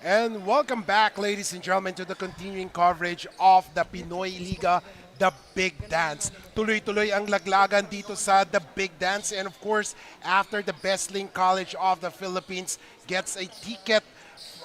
And welcome back, ladies and gentlemen, to the continuing coverage of the Pinoyliga, the Big Dance. Tuloy-tuloy ang laglagan dito sa the Big Dance. And of course, after the Best Link College of the Philippines gets a ticket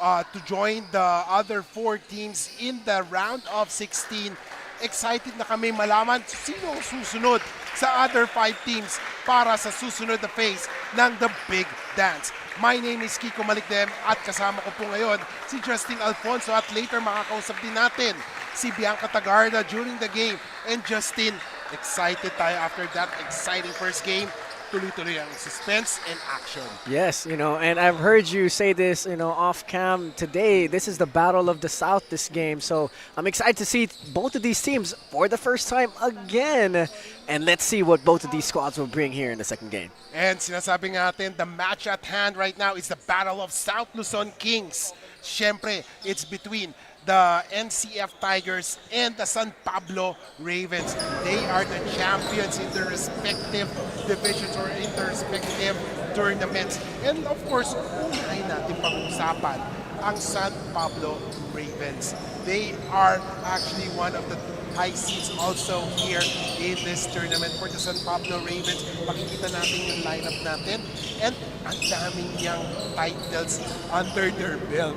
to join the other four teams in the round of 16, excited na kami malaman sino ang susunod sa other 5 teams para sa susunod na phase ng The Big Dance. My name is Kiko Malikdem at kasama ko po ngayon si Justin Alfonso at later makakausap din natin si Bianca Tagarda during the game. And Justin, excited tayo after that exciting first game. Tuloy-tuloy ang suspense and action. Yes, and I've heard you say this, off cam today. This is the battle of the South, this game. So I'm excited to see both of these teams for the first time again. And let's see what both of these squads will bring here in the second game. And sinasabi natin, the match at hand right now is the battle of South Luzon Kings. Siyempre, it's between the NCF Tigers and the San Pablo Ravens. They are the champions in their respective divisions or in their respective tournaments. And of course, unahin natin pag-usapan ang San Pablo Ravens. They are actually one of the high seeds also here in this tournament for the San Pablo Ravens. Makikita natin yung lineup natin and ang daming niyang titles under their belt.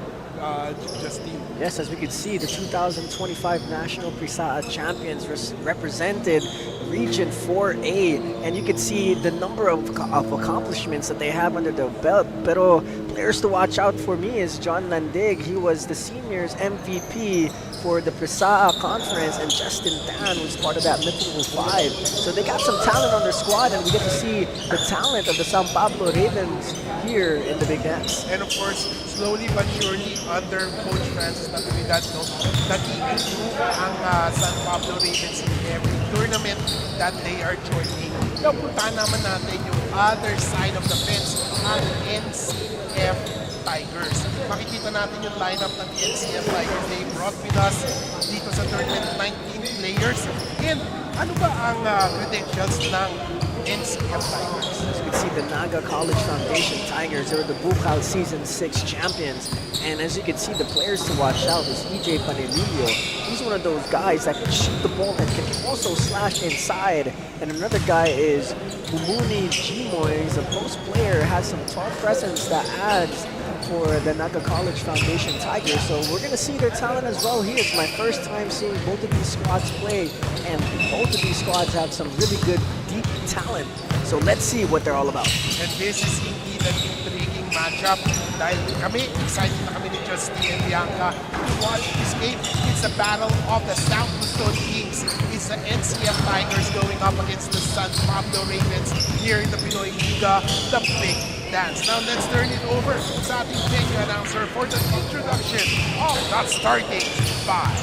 Justine. Yes, as we can see, the 2025 National Prisaa Champions represented Region 4A, and you can see the number of accomplishments that they have under their belt. Pero players to watch out for me is John Landig. He was the seniors MVP for the Prisaa Conference, and Justin Dan was part of that Metro 5. So they got some talent on their squad, and we get to see the talent of the San Pablo Ravens here in the Big Dance. And of course, slowly but surely, under Coach Francis Natividad, nag-i-improve ang San Pablo Ravens in every tournament that they are joining. Napuntahan naman natin yung other side of the fence, ang NCF Tigers. Makikita natin yung lineup ng NCF Tigers. They brought with us dito sa tournament 19 players. And ano ba ang credentials ng NCF Tigers? As you can see, the Naga College Foundation Tigers are the Bukal Season 6 champions. And as you can see, the players to watch out is EJ Panelillo. He's one of those guys that can shoot the ball and can also slash inside. And another guy is Bumuni Jimoy. He's a post player, has some tall presence that adds for the Naga College Foundation Tigers. So we're going to see their talent as well here. It's my first time seeing both of these squads play. And both of these squads have some really good, deep talent. So let's see what they're all about. And this is indeed an intriguing matchup dahil kami, excited na kami ni Justin and Bianca to watch this game. It's a battle of the South Luzon Kings. It's the NCF Tigers going up against the San Pablo Ravens here in the Pinoyliga, the Big Dance. Now let's turn it over sa ating venue announcer for the introduction of the starting five.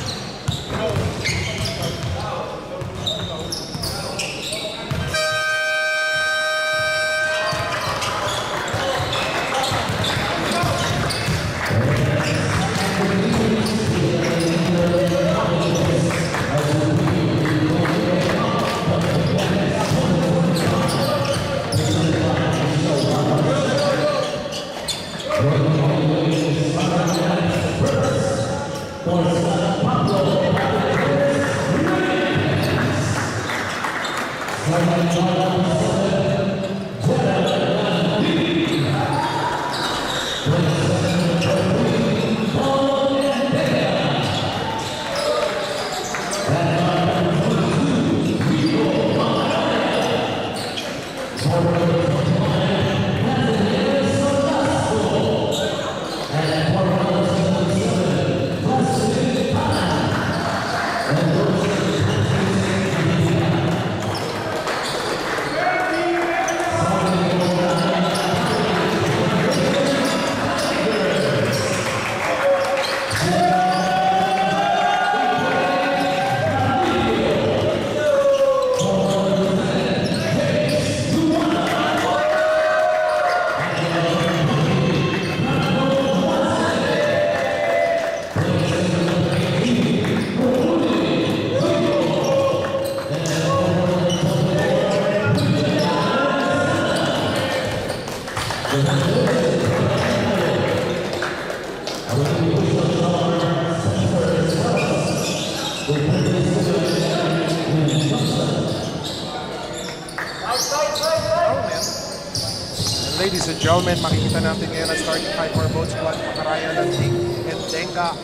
gentlemen, makikita natin ngayon ang starting five for both squad. Makaraya, Landig, and Denga.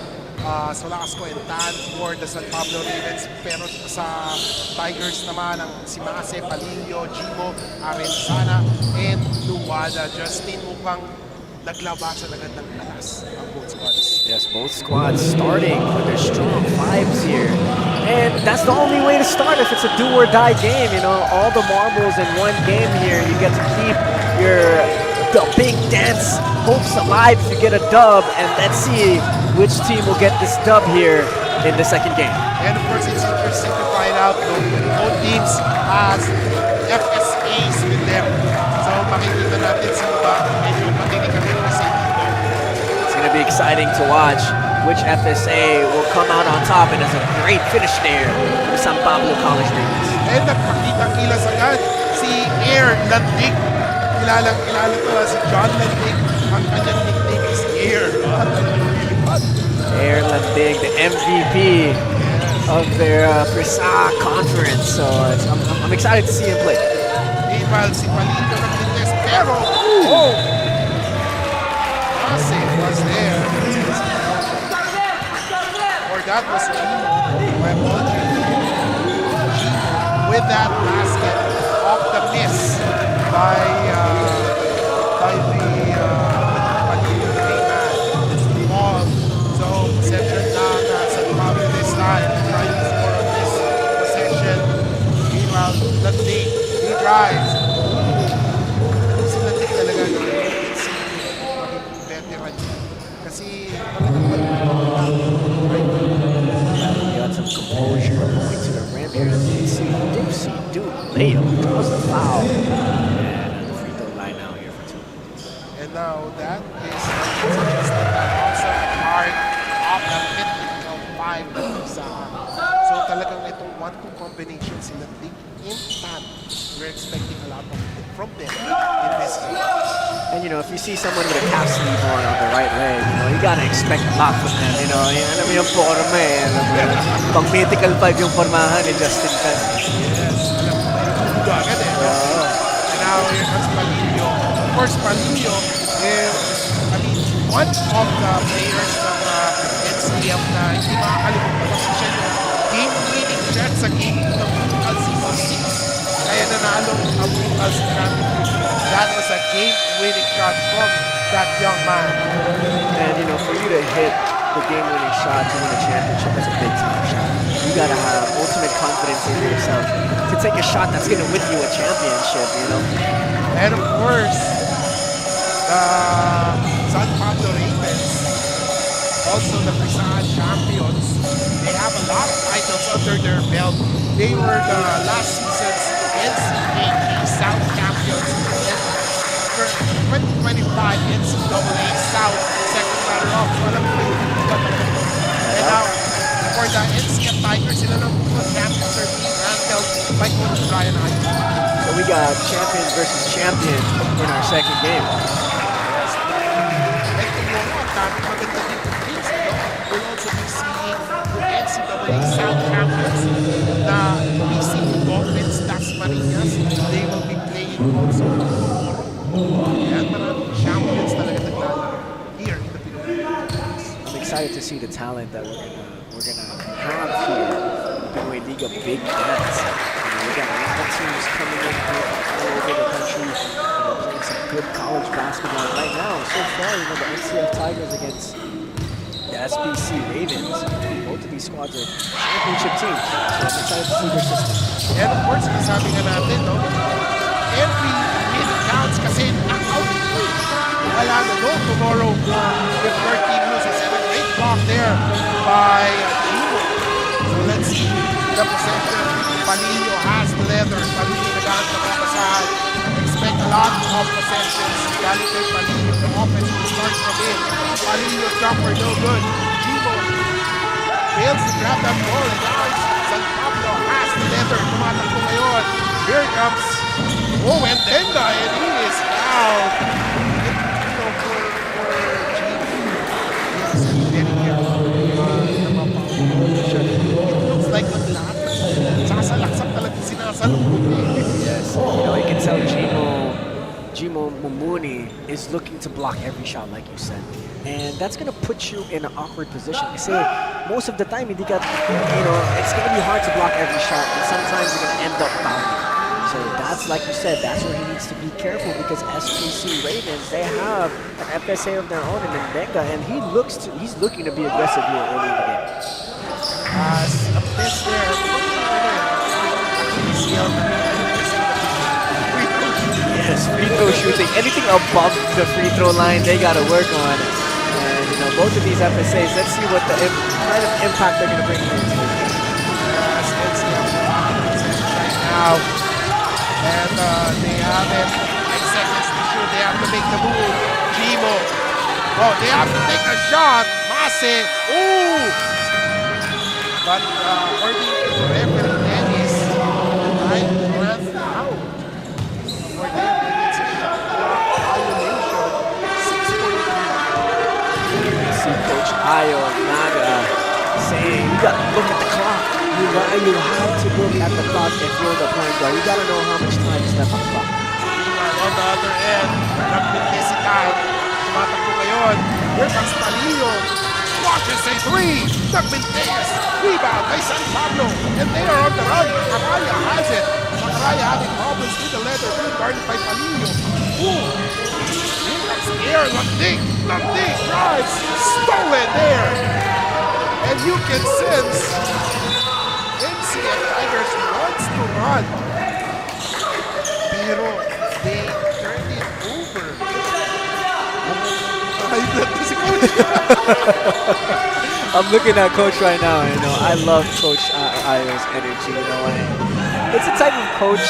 Solasco and Tan for the San Pablo Ravens. Pero sa Tigers naman, ang si Mase, Palillo, Jimo, Arenzana, and Luwada. Justin, mukhang naglabasan agad ng alas ang both squads. Yes, both squads starting with their strong vibes here. And that's the only way to start if it's a do or die game. You know, all the marbles in one game here. You get to keep the big dance hopes alive if you get a dub. And let's see which team will get this dub here in the second game. And of course, it's interesting to find out both teams has FSAs with them. So makikita natin sino ba medyo patinig kami ng safety. It's going to be exciting to watch which FSA will come out on top, and it's a great finish there for San Pablo College Ravens. And nagpakitang-kilas agad si Air Landig. Kilalang-kilala to si John Landig. Ang kanyang nickname is Air. Air Landig, the MVP of their Prisa conference. So I'm excited to see him play. Meanwhile, si Palito nag-contest, pero Mase was there. Or that was Gino. My apologies. With that basket off the miss by the Palito ball. So, possession lang sa Pablo this time. Trying to score on this possession. Meanwhile, Landig, he drives. Si Landig talaga si veteran. Kasi He got some composure going to the rim here. Dipsy Duke Leo draws the foul. And the free throw line now here for two. and now that is just an awesome part of the 55 na Pisa. So talagang itong 1-2 combination si Landig in Tan. We're expecting a lot from them in this game. And you know, if you see someone with a calf sleeve on the right leg, you know, you gotta expect a lot from them. You know, alam mo yung forma eh. Alam mo yun. Pang mythical 5 yung formahan ni Justin Tan. Yes, alam mo yung buga agad eh. And now here comes Palillo. Of course, Palillo is, one of the players ng NCF na hindi makakalimutan kasi siya yung game-winning shot sa game ng Bucal Season 6. Kaya nanalo ang Bucal Season. That was a game-winning shot from that young man. And you know, for you to hit the game-winning shot to win a championship, that's a big-time shot. You gotta have ultimate confidence in yourself to take a shot that's gonna win you a championship, you know? And of course, the San Pablo Ravens, also the Prisa champions, they have a lot of titles under their belt. They were the last season's NCAA South champions and for 2025 NCAA South second runner-up. So alam mo yung and now, for the NCF Tigers, sila ng champions are being handled by Coach Brian Ayala. So we got champion versus champion in our second game. We'll also be seeing the NCAA South champions, the BC Dolphins, Tasmanias. They will be playing also tomorrow. And maraming champions talaga naglalaro here in the Pinoyliga. I'm excited to see the talent that we're gonna have here. Pinoyliga big dance. We got a lot of teams coming in here all over the country, playing some good college basketball right now. So far, you know, the NCF Tigers against the SPC Ravens. Both of these squads are championship teams. So I'm excited to see their system. And of course, masabi nga natin, no? Every win counts kasi knockout. Wala na no tomorrow if your team loses. And a great block there by Gino. So let's see the possession. Palillo has the leather. Palillo nagaan sa mga basahan. Expect a lot of possessions. Galing kay Palillo. The offense will start from him. Palillo jumper, no good. Gino fails to grab that ball. And now San Pablo has the leather. Tumatakbo ngayon. Here comes Denga, and he is out. For Gino. He is very careful. Looks like ang lahat sasalaksak talaga sinasalubog. Yes, you know, you can tell Jimo Mumuni is looking to block every shot, like you said. And that's going to put you in an awkward position. Kasi most of the time, hindi ka, it's going to be hard to block every shot. And sometimes you're going to end up fouling. So that's, like you said, that's where he needs to be careful because SPC Ravens, they have an FSA of their own in Ndenga, and he's looking to be aggressive here early in the game. A miss there. Yes, free throw shooting. Anything above the free throw line, they got to work on. And both of these FSAs, let's see what the kind of impact they're going to bring to this game. Yes, it's right now. And they have it. 5 seconds to shoot. They have to make the move. Jimo. Oh, they have to take a shot. Mase. Ooh! But according to the referee, Dennis, right, ran out. For them, it's a shot clock violation. 6.3. You see Coach Ayo Naga saying, you got to look at the clock. You have to look at the clock if you're the point guard. You got to know how much time is left on the clock. On the other end, nagbintesitan. Tumatakbo ngayon. Here comes Palillo. Watches a three. Nagbintes. Rebound by San Pablo. And they are on the run. Macaraya has it. Macaraya having problems with the leather. Being guarded by Palillo. Ooh. Here comes the air. Landing. Landing drives. Stolen there. And you can sense NCF Tigers wants to run. Pero they turned it over. I'm looking at Coach right now. I love Coach Ayo's energy. It's a type of coach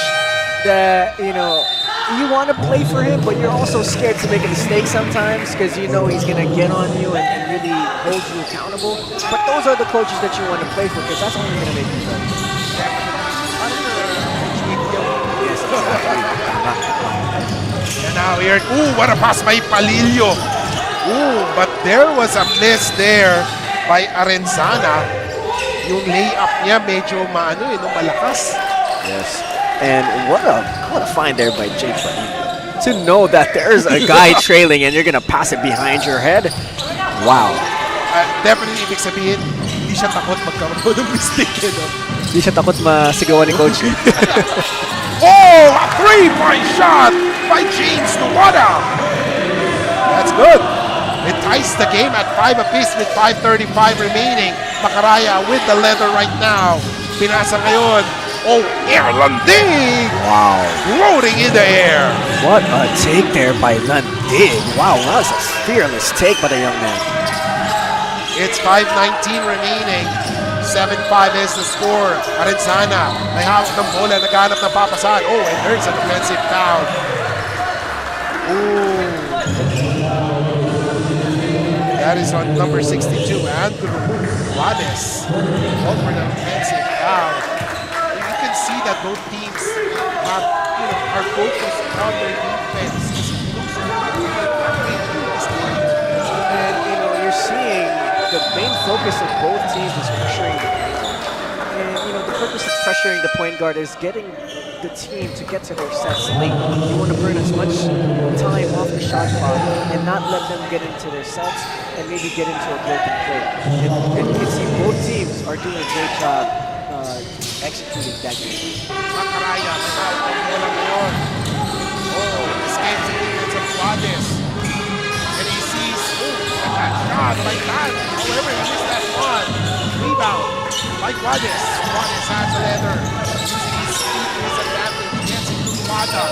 that you want to play for him, but you're also scared to make a mistake sometimes because he's gonna get on you and really hold you accountable. But those are the coaches that you want to play for because that's only gonna make you better. Yes, exactly. And now here, ooh, what a pass by Palillo. Ooh, but there was a miss there by Arenzana. Yung layup niya medyo malakas. Yes. And what a find there by Jake Palillo. To know that there's a guy trailing and you're gonna pass it behind your head. Wow. Definitely ibig sabihin, hindi siya takot magkaroon ng mistake. Hindi siya takot masigawan ni Coach. Oh, a three-point shot by James Nuwada. That's good. It ties the game at 5 apiece with 5:35 remaining. Macaraya with the leather right now. Pinasa ngayon. Oh, air landing! Wow. Floating in the air. What a take there by Landig. Wow, that was a fearless take by the young man. It's 5:19 remaining. 7-5 is the score. Arenzana, may hawak ng bola, naghanap ng papasahan. Oh, and there's an offensive foul. Ooh. That is on number 62, Andrew Juarez. Called for the offensive foul. You can see that both teams have, are focused on their defense. And you're seeing the main focus of both teams is pressuring the point guard. And the purpose of pressuring the point guard is getting the team to get to their sets late. You want to burn as much time off the shot clock and not let them get into their sets and maybe get into a broken play. And you can see both teams are doing a great job executing that game. Macaraya, escapes the defense of Juarez. And he sees, that shot by Tan. However, he missed that one. Rebound by Juarez. Juarez has the leather. Using his speed to his advantage. Gets into Wada.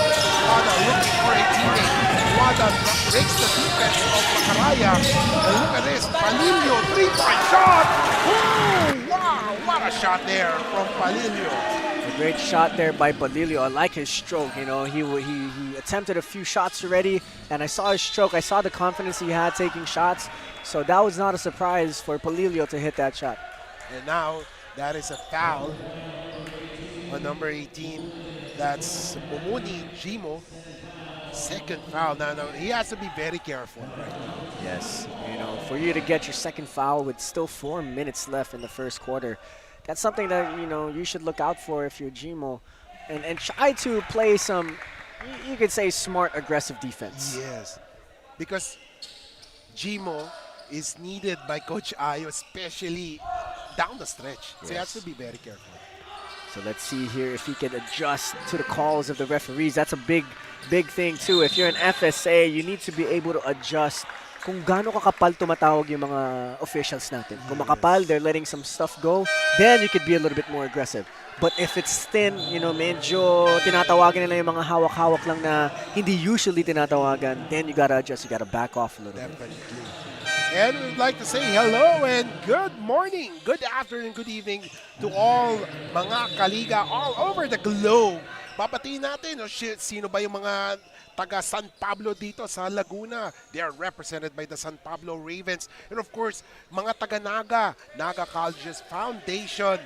Wada looking for a teammate. Wada breaks the defense of Macaraya. And look at this. Palillo, 3-point shot. Ooh, wow, what a shot there from Palillo. A great shot there by Palillo. I like his stroke. He attempted a few shots already, and I saw his stroke. I saw the confidence he had taking shots. So that was not a surprise for Palillo to hit that shot. And now that is a foul on number 18. That's Momoni Jimo. Second foul. Now he has to be very careful right now. Yes, for you to get your second foul with still 4 minutes left in the first quarter, that's something that you should look out for if you're Jimo, and try to play some you could say smart, aggressive defense. Yes. Because Gmo is needed by Coach Ayo, especially down the stretch. So he has to Yes. be very careful. So let's see here if he can adjust to the calls of the referees. That's a big thing too. If you're an FSA, you need to be able to adjust kung gaano kakapal tumatawag yung mga officials natin. Kung makapal, they're letting some stuff go, then you could be a little bit more aggressive. But if it's thin, medyo tinatawagan nila yung mga hawak-hawak lang na hindi usually tinatawagan, then you gotta adjust, you gotta back off a little bit. Definitely. And we'd like to say hello and good morning, good afternoon, good evening to all mga kaliga all over the globe. Papatiin natin sino ba yung mga taga San Pablo dito sa Laguna. They are represented by the San Pablo Ravens. And of course, mga taga Naga Colleges Foundation.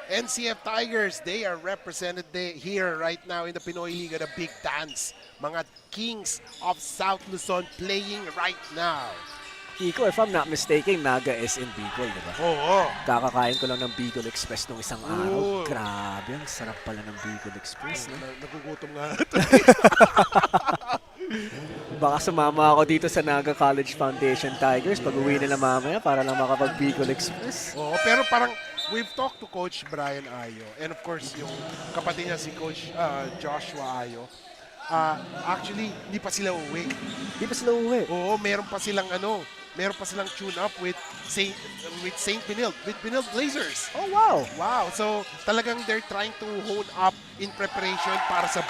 NCF Tigers, they are represented here right now in the Pinoyliga, the Big Dance. Mga Kings of South Luzon playing right now. Kiko, if I'm not mistaken, Naga is in Bicol, di ba? Oo. Kakakain ko lang ng Bicol Express nung isang Oo. araw. Grabe, ang sarap pala ng Bicol Express. No? Nagugutom nga. Baka sumama ako dito sa Naga College Foundation Tigers pag uwi nila mamaya para lang makapag Bicol Express. Oo, pero parang we've talked to Coach Brian Ayo and of course yung kapatid niya si Coach Joshua Ayo. Actually, hindi pa sila uwi. Di pa sila uwi? Oo, meron pa silang tune up with Saint Benilde, with Benilde Blazers. Oh, wow. Wow, so talagang they're trying to hone up in preparation para sa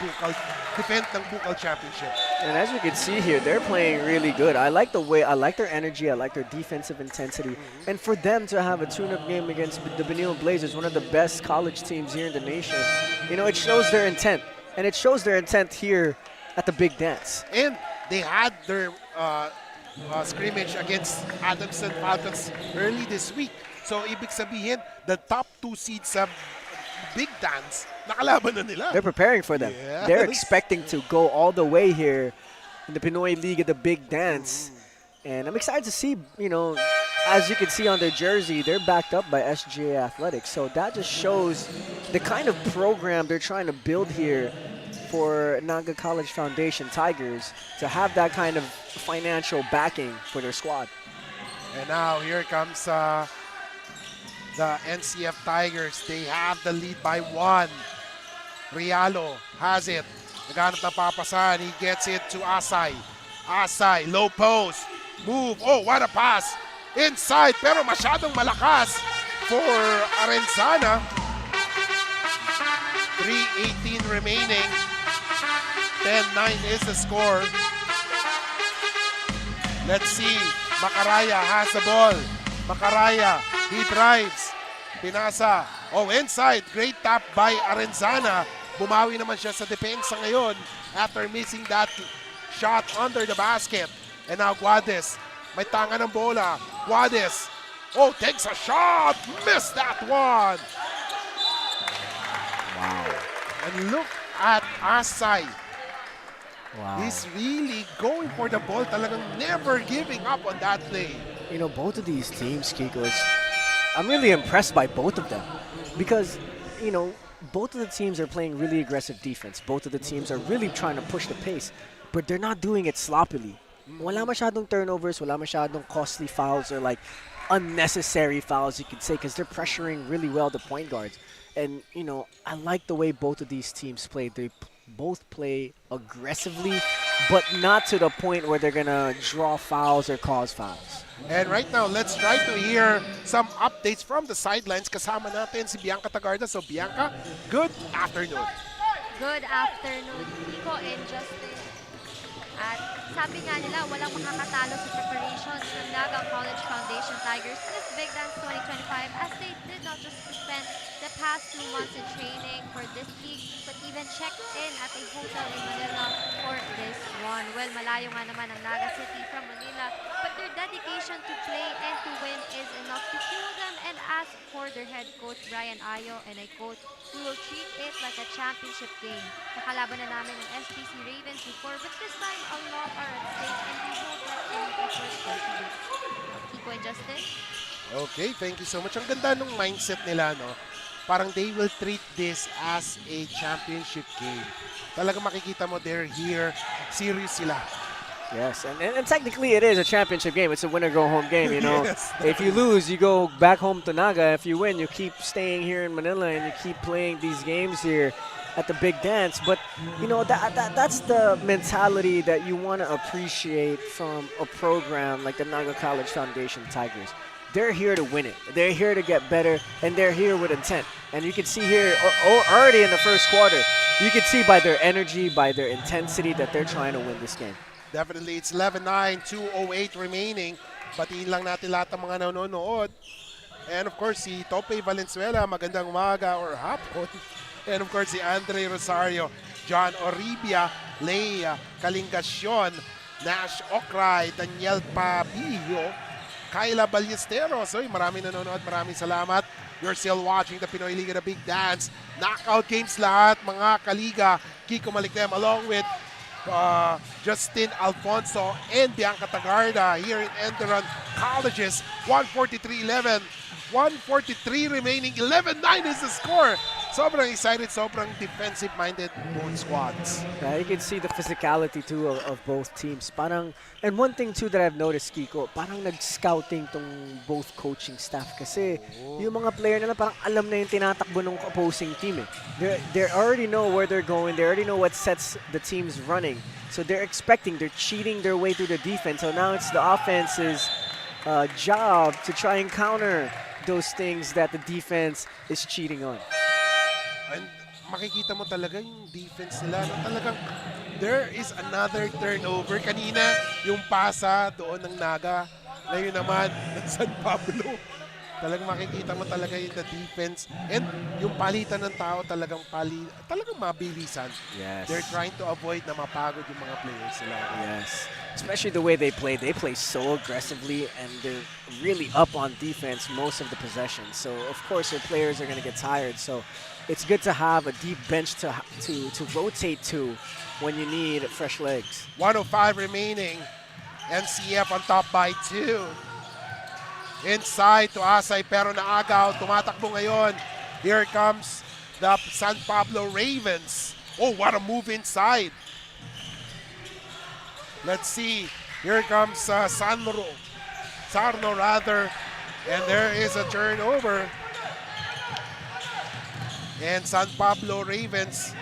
defense ng Bukal Championship. And as you can see here, they're playing really good. I like their energy, I like their defensive intensity. And for them to have a tune-up game against the Benilde Blazers, one of the best college teams here in the nation, it shows their intent. And it shows their intent here at the Big Dance. And they had their scrimmage against Adamson Falcons early this week. So, ibig sabihin, the top 2 seeds sa Big Dance, nakalaban na nila. They're preparing for them. Yes. They're expecting to go all the way here in the Pinoyliga, the Big Dance. And I'm excited to see, as you can see on their jersey, they're backed up by SGA Athletics. So that just shows the kind of program they're trying to build here for Naga College Foundation Tigers to have that kind of financial backing for their squad. And now here comes the NCF Tigers. They have the lead by 1. Rialo has it. Naghanap na papasan. He gets it to Asay. Asay, low post. Move. Oh, what a pass. Inside, pero masyadong malakas for Arenzana. 3:18 remaining. 10-9 is the score. Let's see. Macaraya has the ball. Macaraya, he drives. Pinasa. Oh, inside. Great tap by Arenzana. Bumawi naman siya sa depensa ngayon after missing that shot under the basket. And now Guades. May tanga ng bola. Guades. Oh, takes a shot. Missed that one. Wow. And look at Asay. Wow. He's really going for the ball. Talagang never giving up on that play. Both of these teams, Kiko, I'm really impressed by both of them because, both of the teams are playing really aggressive defense. Both of the teams are really trying to push the pace, but they're not doing it sloppily. Wala masyadong turnovers, wala masyadong costly fouls or like unnecessary fouls, you could say, because they're pressuring really well the point guards. And, I like the way both of these teams play. They both play aggressively, but not to the point where they're going to draw fouls or cause fouls. And right now, let's try to hear some updates from the sidelines. Kasama natin si Bianca Tagarda. So, Bianca, good afternoon. Good afternoon, Kiko and Justin. At sabi nga nila, walang makakatalo sa preparations ng Naga College Foundation Tigers in this Big Dance 2025 as they did not just spend the past 2 months in training for this league, but even checked in at a hotel in Manila for this one. Well, malayo nga naman ang Naga City from Manila, but their dedication to play and to win is enough to fuel them and ask for their head coach Brian Ayo, and I quote, "We will treat it like a championship game. Nakalaban na namin ang SPC Ravens before, but this time a lot are at stake and we won't let any effort contribute." Kiko and Justin? Okay, thank you so much. Ang ganda nung mindset nila, no? parang they will treat this as a championship game. Talaga makikita mo they're here, serious sila. Yes, and technically it is a championship game. It's a winner-go-home game, you know. Yes, If you lose, you go back home to Naga. If you win, you keep staying here in Manila and you keep playing these games here at the big dance. But, you know, that's the mentality that you want to appreciate from a program like the Naga College Foundation Tigers. They're here to win it. They're here to get better, and they're here with intent. And you can see here already in the first quarter, you can see by their energy, by their intensity that they're trying to win this game. Definitely, it's 11-9, 2:08 remaining. Batiin lang natin lahat ng mga nanonood. And of course, si Tope Valenzuela, magandang umaga or hapon. And of course, si Andre Rosario, John Oribia, Leia Kalingasyon, Nash Okray, Daniel Pabillo, Kyla Ballesteros. So, maraming nanonood, maraming salamat. You're still watching the Pinoyliga, the Big Dance. Knockout games lahat, mga kaliga. Kiko Malikdem along with Justin Alfonso and Bianca Tagarda here in Enderun Colleges. 143-11. 143 remaining. 11-9 is the score. Sobrang excited, sobrang defensive-minded both squads. Yeah, you can see the physicality too of both teams. Parang, and one thing too that I've noticed, Kiko, parang nag-scouting tong both coaching staff kasi yung mga player nila parang alam na yung tinatakbo ng opposing team eh. They already know where they're going. They already know what sets the team's running. So they're cheating their way through the defense. So now it's the offense's job to try and counter those things that the defense is cheating on. And makikita mo talaga yung defense nila. No? Talagang there is another turnover. Kanina, yung pasa doon ng Naga. Ngayon naman, ng San Pablo. Talagang makikita mo talaga yung the defense. And yung palitan ng tao talagang mabilisan. Yes. They're trying to avoid na mapagod yung mga players nila. Yes. Especially the way they play. They play so aggressively and they're really up on defense most of the possessions. So, of course, their players are going to get tired. So, it's good to have a deep bench to rotate to when you need fresh legs. 105 remaining. NCF on top by 2. Inside to Asay pero naagaw. Tumatakbo ngayon. Here comes the San Pablo Ravens. Oh, what a move inside. Let's see. Here comes Sarno rather. And there is a turnover. And San Pablo Ravens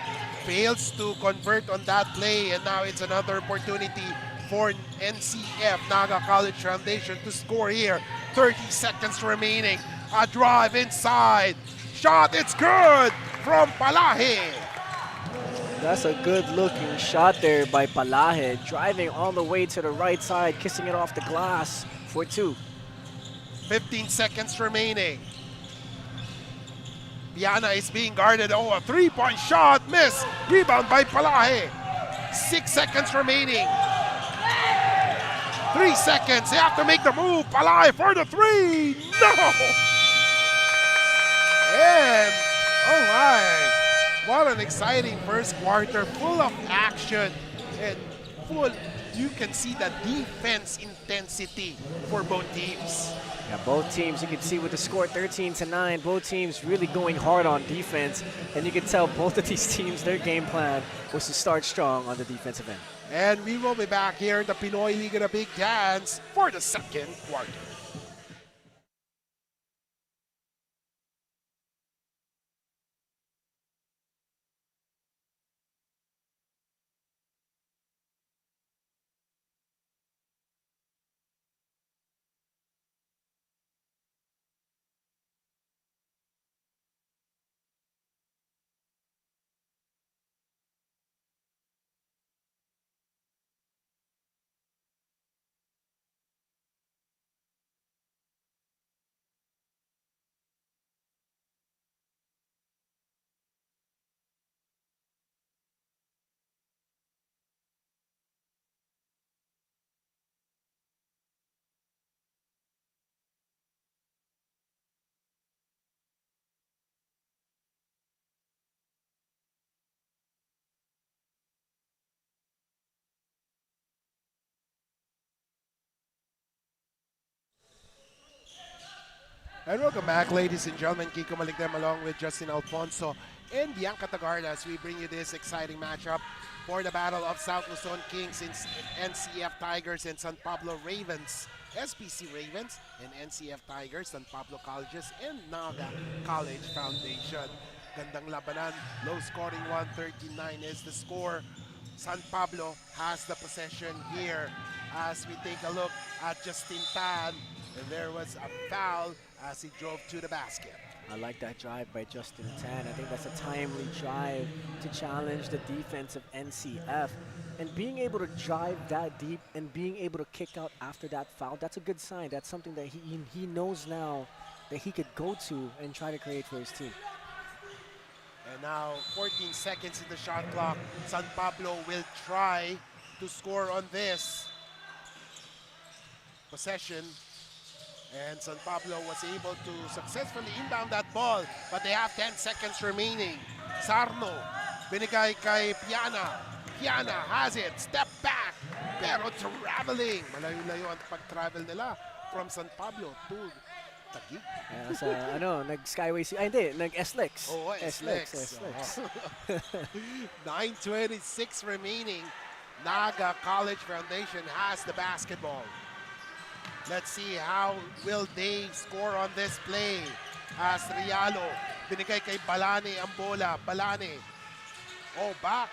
fails to convert on that play. And now it's another opportunity for NCF, Naga College Foundation, to score here. 30 seconds remaining. A drive inside. Shot, it's good from Palahe. That's a good-looking shot there by Palahe, driving all the way to the right side, kissing it off the glass for 2. 15 seconds remaining. Piana is being guarded. Oh, a three-point shot. Miss. Rebound by Palahe. 6 seconds remaining. 3 seconds. They have to make the move. Palahe for the three. No! And, oh my. What an exciting first quarter. Full of action. And you can see the defense intensity for both teams. Yeah, both teams, you can see with the score 13-9, both teams really going hard on defense. And you can tell both of these teams, their game plan was to start strong on the defensive end. And we will be back here in the Pinoyliga, the Big Dance, for the second quarter. And welcome back, ladies and gentlemen. Kiko Maligdem along with Justin Alfonso and Bianca Tagarda as we bring you this exciting matchup for the Battle of South Luzon Kings in NCF Tigers and San Pablo Ravens, SPC Ravens and NCF Tigers, San Pablo Colleges and Naga College Foundation. Gandang labanan, low scoring 139 is the score. San Pablo has the possession here as we take a look at Justin Tan. And there was a foul as he drove to the basket. I like that drive by Justin Tan. I think that's a timely drive to challenge the defense of NCF. And being able to drive that deep and being able to kick out after that foul, that's a good sign. That's something that he knows now that he could go to and try to create for his team. And now 14 seconds in the shot clock. San Pablo will try to score on this possession. And San Pablo was able to successfully inbound that ball, but they have 10 seconds remaining. Sarno, binigay kay Piana. Piana has it, step back, pero traveling. Malayo-layo ang pag-travel nila from San Pablo to Taguig. Sa nag-Skyway hindi, nag-SLEX. Oh, SLEX. 9:26 remaining. Naga College Foundation has the basketball. Let's see how will they score on this play. As Rialo, binigay kay Balane ang bola. Balane, back.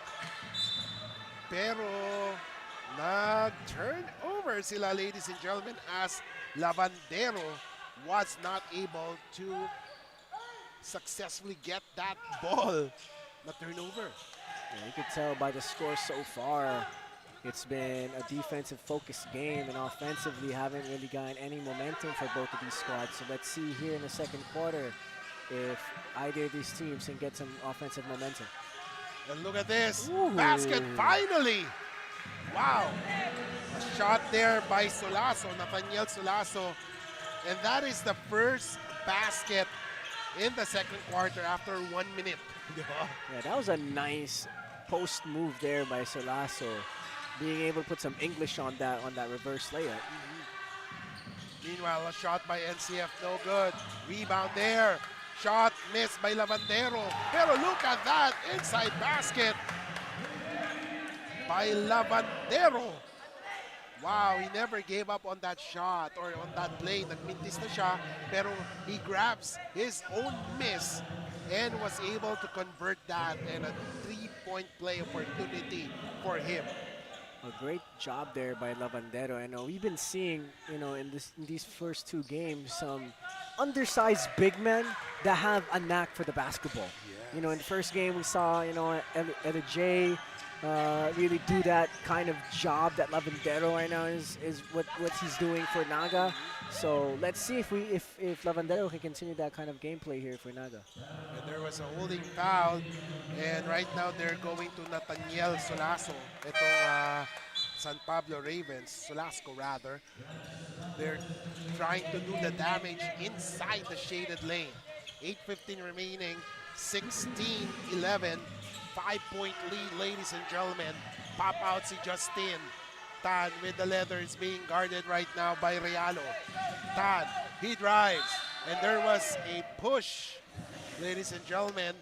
Pero nag-turn over sila, ladies and gentlemen, as Lavandero was not able to successfully get that ball na turnover. Yeah, you can tell by the score so far, it's been a defensive focused game, and offensively haven't really gotten any momentum for both of these squads. So let's see here in the second quarter if either of these teams can get some offensive momentum. And look at this, Ooh. basket finally. Wow, a shot there by Solaso, Nathaniel Solaso. And that is the first basket in the second quarter after 1 minute. Yeah, that was a nice post move there by Solaso, being able to put some English on that reverse layup. Meanwhile, a shot by NCF, no good. Rebound there. Shot missed by Lavandero. Pero look at that, inside basket by Lavandero. Wow, he never gave up on that shot or on that play. Nagmintis na siya, pero he grabs his own miss and was able to convert that in a three-point play opportunity for him. A great job there by Lavandero. I know we've been seeing, in these first two games, some undersized big men that have a knack for the basketball. Yes. In the first game we saw, Eda J really do that kind of job that Lavandero right now is what he's doing for Naga. So let's see if Lavandero can continue that kind of gameplay here for Naga. And there was a holding foul, and right now they're going to Nathaniel Solaso. Itong San Pablo Ravens, Solasco rather. They're trying to do the damage inside the shaded lane. 8:15 remaining, 16-11. 5-point lead, ladies and gentlemen. Pop out si Justin Tan with the leathers being guarded right now by Realo. Tan, he drives, and there was a push, ladies and gentlemen,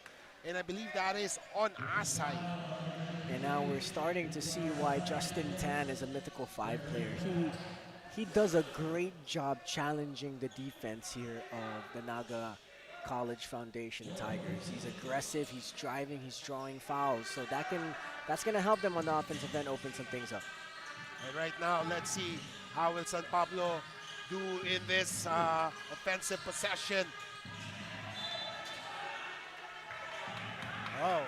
and I believe that is on Asay. And now we're starting to see why Justin Tan is a mythical 5 player. He does a great job challenging the defense here of the Naga College Foundation Tigers. He's aggressive, he's driving, he's drawing fouls. So that's gonna help them on the offensive end, open some things up. And right now, let's see how will San Pablo do in this offensive possession. Oh,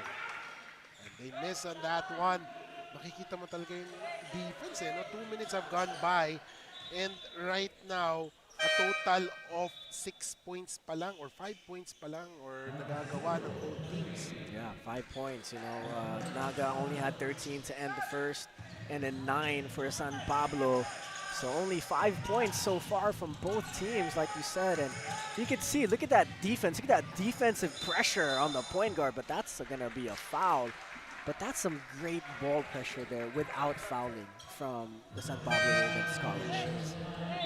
and they miss on that one. Makikita mo talaga yung defense. 2 minutes have gone by, and right now, a total of 6 points pa lang or 5 points pa lang or nagagawa ng both teams. Yeah, 5 points. Naga only had 13 to end the first, and then 9 for San Pablo. So only 5 points so far from both teams, like you said. And you can see, look at that defense. Look at that defensive pressure on the point guard, but that's going to be a foul. But that's some great ball pressure there without fouling from the San Pablo Ravens College.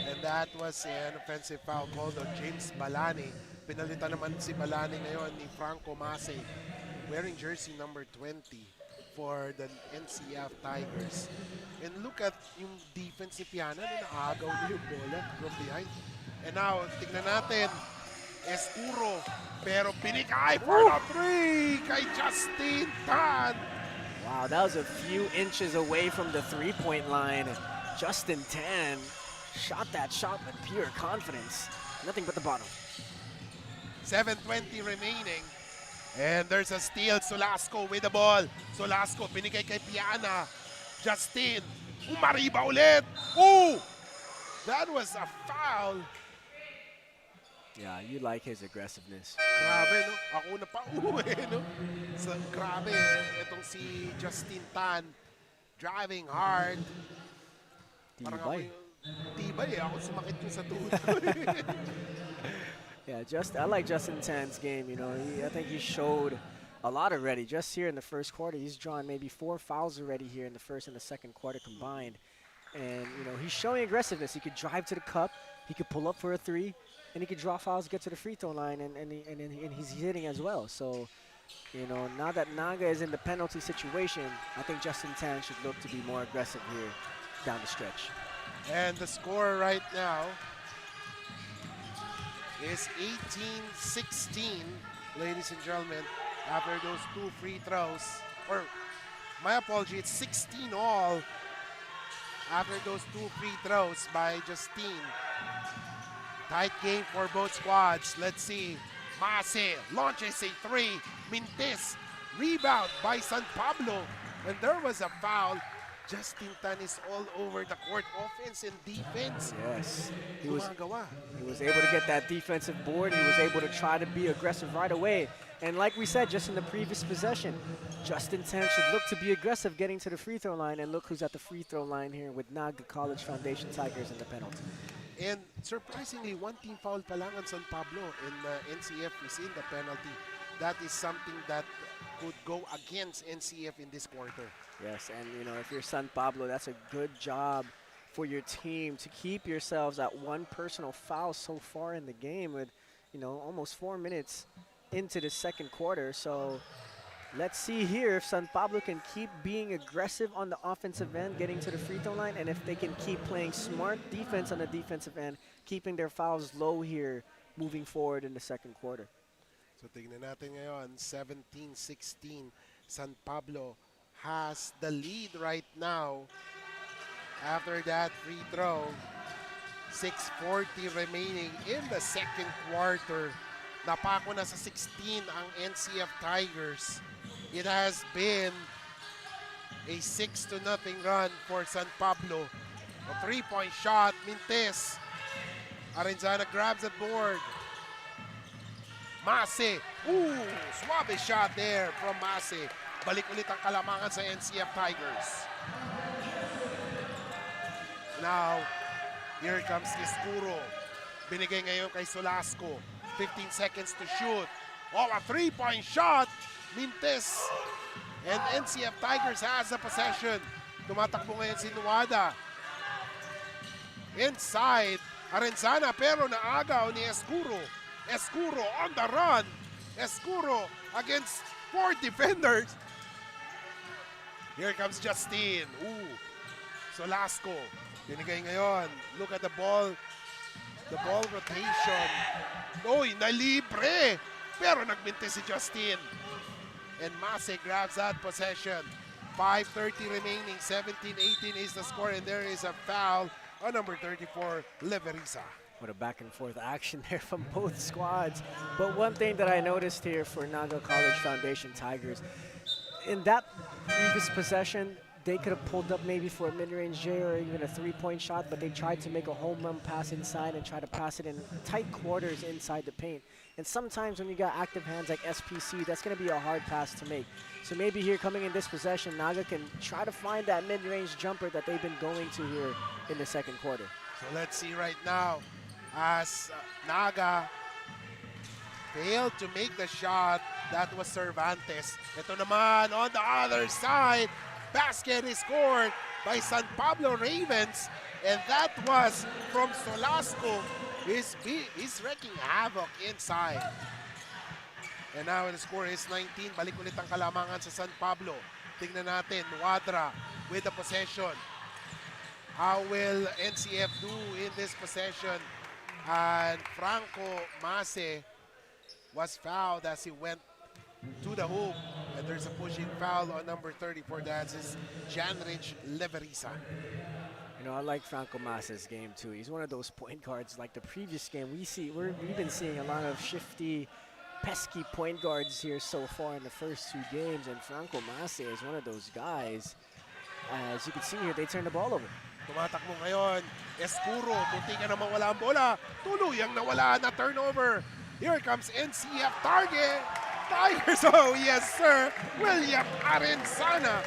And that was an offensive foul called on James Balani. Pinalitan naman si Balani ngayon ni Franco Mase, wearing jersey number 20 for the NCF Tigers. And look at yung defense ni Piana na naagaw niya yung bola from behind. And now, tignan natin, Escuro, pero binigay for the three kay Justin Tan. Wow, that was a few inches away from the three-point line. Justin Tan shot that shot with pure confidence. Nothing but the bottom. 7:20 remaining. And there's a steal. Solasco with the ball. Solasco, binigay kay Piana. Justin, umariba ulit. Ooh! That was a foul. Yeah, you like his aggressiveness. Grabe, no? Ako na pa uwi, no? So, grabe, itong si Justin Tan driving hard. Parang ako Tibay. yung tibay eh. Ako sumakit yung sa tuhod. Yeah, I like Justin Tan's game. You know, I think he showed a lot already. Just here in the first quarter, he's drawn maybe 4 fouls already here in the first and the second quarter combined. And you know, he's showing aggressiveness. He could drive to the cup, he could pull up for a three, and he could draw fouls, get to the free throw line, and he's hitting as well. So, you know, now that Naga is in the penalty situation, I think Justin Tan should look to be more aggressive here down the stretch. And the score right now is 18-16, ladies and gentlemen, after those 2 free throws. Or, my apology, it's 16 all after those 2 free throws by Justine. Tight game for both squads. Let's see. Mase launches a 3. Mintis, rebound by San Pablo. And there was a foul. Justin Tan is all over the court, offense and defense. Yes, he was Gumagawa. able to get that defensive board. He was able to try to be aggressive right away. And like we said, just in the previous possession, Justin Tan should look to be aggressive getting to the free throw line. And look who's at the free throw line here with Naga College Foundation Tigers in the penalty. And surprisingly, 1 team foul pa lang ang San Pablo, and NCF is in the penalty. That is something that could go against NCF in this quarter. Yes, and you know, if you're San Pablo, that's a good job for your team to keep yourselves at 1 personal foul so far in the game with, you know, almost 4 minutes into the second quarter. So let's see here if San Pablo can keep being aggressive on the offensive end, getting to the free throw line, and if they can keep playing smart defense on the defensive end, keeping their fouls low here moving forward in the second quarter. So tignan natin ngayon, 17-16, San Pablo has the lead right now. After that free throw, 6:40 remaining in the second quarter. Napako na sa 16 ang NCF Tigers. It has been a 6-0 run for San Pablo. A 3-point shot, Mintes. Arenzana grabs the board. Mase. Ooh, suave shot there from Mase. Balik ulit ang kalamangan sa NCF Tigers. Now, here comes Escuro. Binigay ngayon kay Solasco. 15 seconds to shoot. Oh, a 3-point shot. Mintes. And NCF Tigers has the possession. Tumatakbo ngayon si Nuada. Inside, Arenzana, pero naagaw ni Escuro. Escuro on the run. Escuro against 4 defenders. Here comes Justine. Ooh. Solasco. Binigay ngayon. Look at the ball. The ball rotation. Uy, nalibre. Pero nagbinte si Justine. And Mase grabs that possession. 5:30 remaining. 17-18 is the score. And there is a foul on number 34, Leverisa. What a back and forth action there from both squads. But one thing that I noticed here for Naga College Foundation Tigers, in that previous possession, they could have pulled up maybe for a mid-range J or even a 3-point shot, but they tried to make a home run pass inside and try to pass it in tight quarters inside the paint. And sometimes when you got active hands like SPC, that's going to be a hard pass to make. So maybe here coming in this possession, Naga can try to find that mid-range jumper that they've been going to here in the second quarter. So let's see right now as Naga failed to make the shot. That was Cervantes. Ito naman on the other side. Basket is scored by San Pablo Ravens. And that was from Solasco. He's wreaking havoc inside. And now the score is 19. Balik ulit ang kalamangan sa San Pablo. Tingnan natin, Nuadra with the possession. How will NCF do in this possession? And Franco Mase was fouled as he went to the hoop. And there's a pushing foul on number 34. That's Janrich Leverisa. You know, I like Franco Masa's game too. He's one of those point guards like the previous game. We've been seeing a lot of shifty, pesky point guards here so far in the first 2 games, and Franco Masa is one of those guys. As you can see here, they turn the ball over. Tumatakbo ngayon, Escuro, munti ka na mawala ang bola. Tuluyang nawala na turnover. Here comes NCF target. Tigers, oh yes sir, William Arenzana.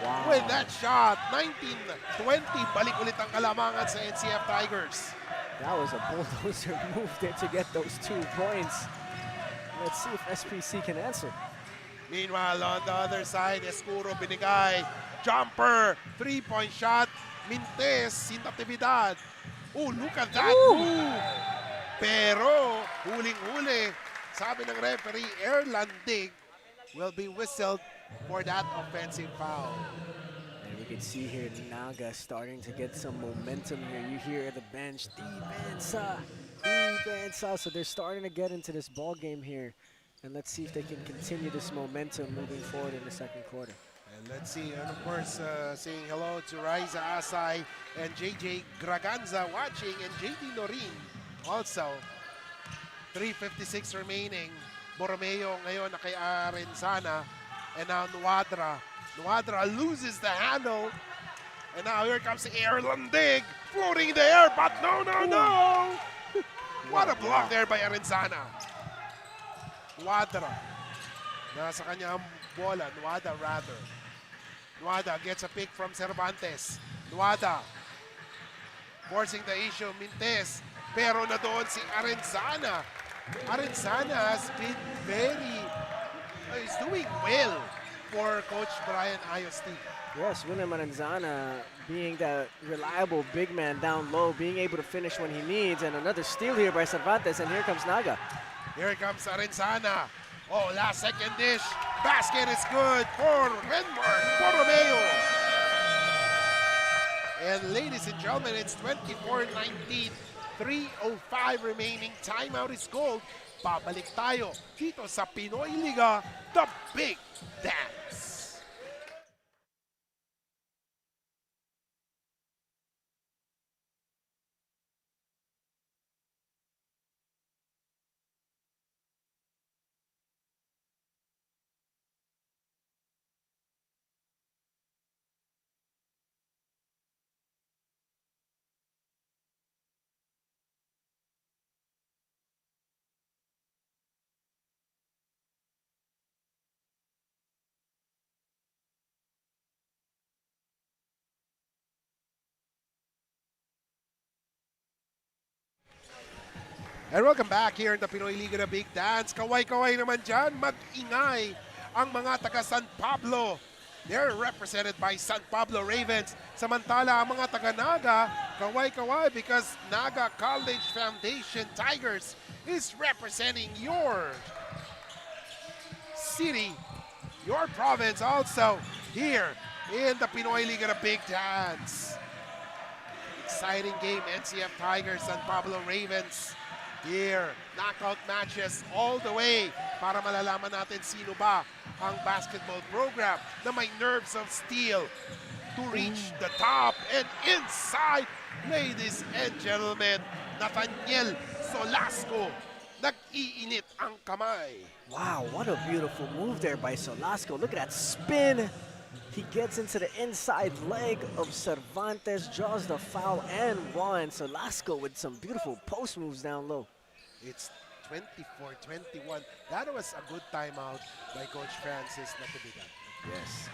Wow. With that shot, 19-20, balik ulit ang kalamangan sa NCF Tigers. That was a bulldozer move there to get those 2 points. Let's see if SPC can answer. Meanwhile, on the other side, Escuro binigay. Jumper, 3-point shot. Mintes, sin aktividad. Oh, look at that move. Pero, huling-huli, sabi ng referee, Erlandig will be whistled for that offensive foul. And we can see here Naga starting to get some momentum here. You hear the bench, defensa. So they're starting to get into this ball game here. And let's see if they can continue this momentum moving forward in the second quarter. And let's see, and of course, saying hello to Raiza Asay and JJ Graganza watching, and JD Norin also. 3:56 remaining. Borromeo ngayon na kay Arenzana. And now Nuadra. Nuadra loses the handle. And now here comes Erlandig. Floating in the air, but no. What a block there by Arenzana. Nuadra. Nasa kanya ang bola. Nuada rather. Nuada gets a pick from Cervantes. Nuada. Forcing the issue. Mintes. Pero na doon si Arenzana. Arenzana has been he's doing well for Coach Brian Ayosti. Yes, William Arenzana being that reliable big man down low, being able to finish when he needs, and another steal here by Cervantes, and here comes Naga. Here comes Arenzana. Oh, last second dish. Basket is good for Renmark Borromeo. And ladies and gentlemen, it's 24-19. 3:05 remaining. Timeout is called. Babalik tayo dito sa Pinoyliga, the Big Dance. And welcome back here in the Pinoyliga, the Big Dance. Kaway-kaway naman dyan, mag-ingay ang mga taga San Pablo. They're represented by San Pablo Ravens. Samantala, ang mga taga Naga, kaway-kaway because Naga College Foundation Tigers is representing your city, your province also here in the Pinoyliga, the Big Dance. Exciting game, NCF Tigers, San Pablo Ravens. Here, knockout matches all the way para malalaman natin sino ba ang basketball program na may nerves of steel to reach the top and inside. Ladies and gentlemen, Nathaniel Solasco, nag-iinit ang kamay. Wow, what a beautiful move there by Solasco. Look at that spin. He gets into the inside leg of Cervantes, draws the foul and one. Solasco with some beautiful post moves down low. It's 24-21. That was a good timeout by Coach Francis Natividad. Yes,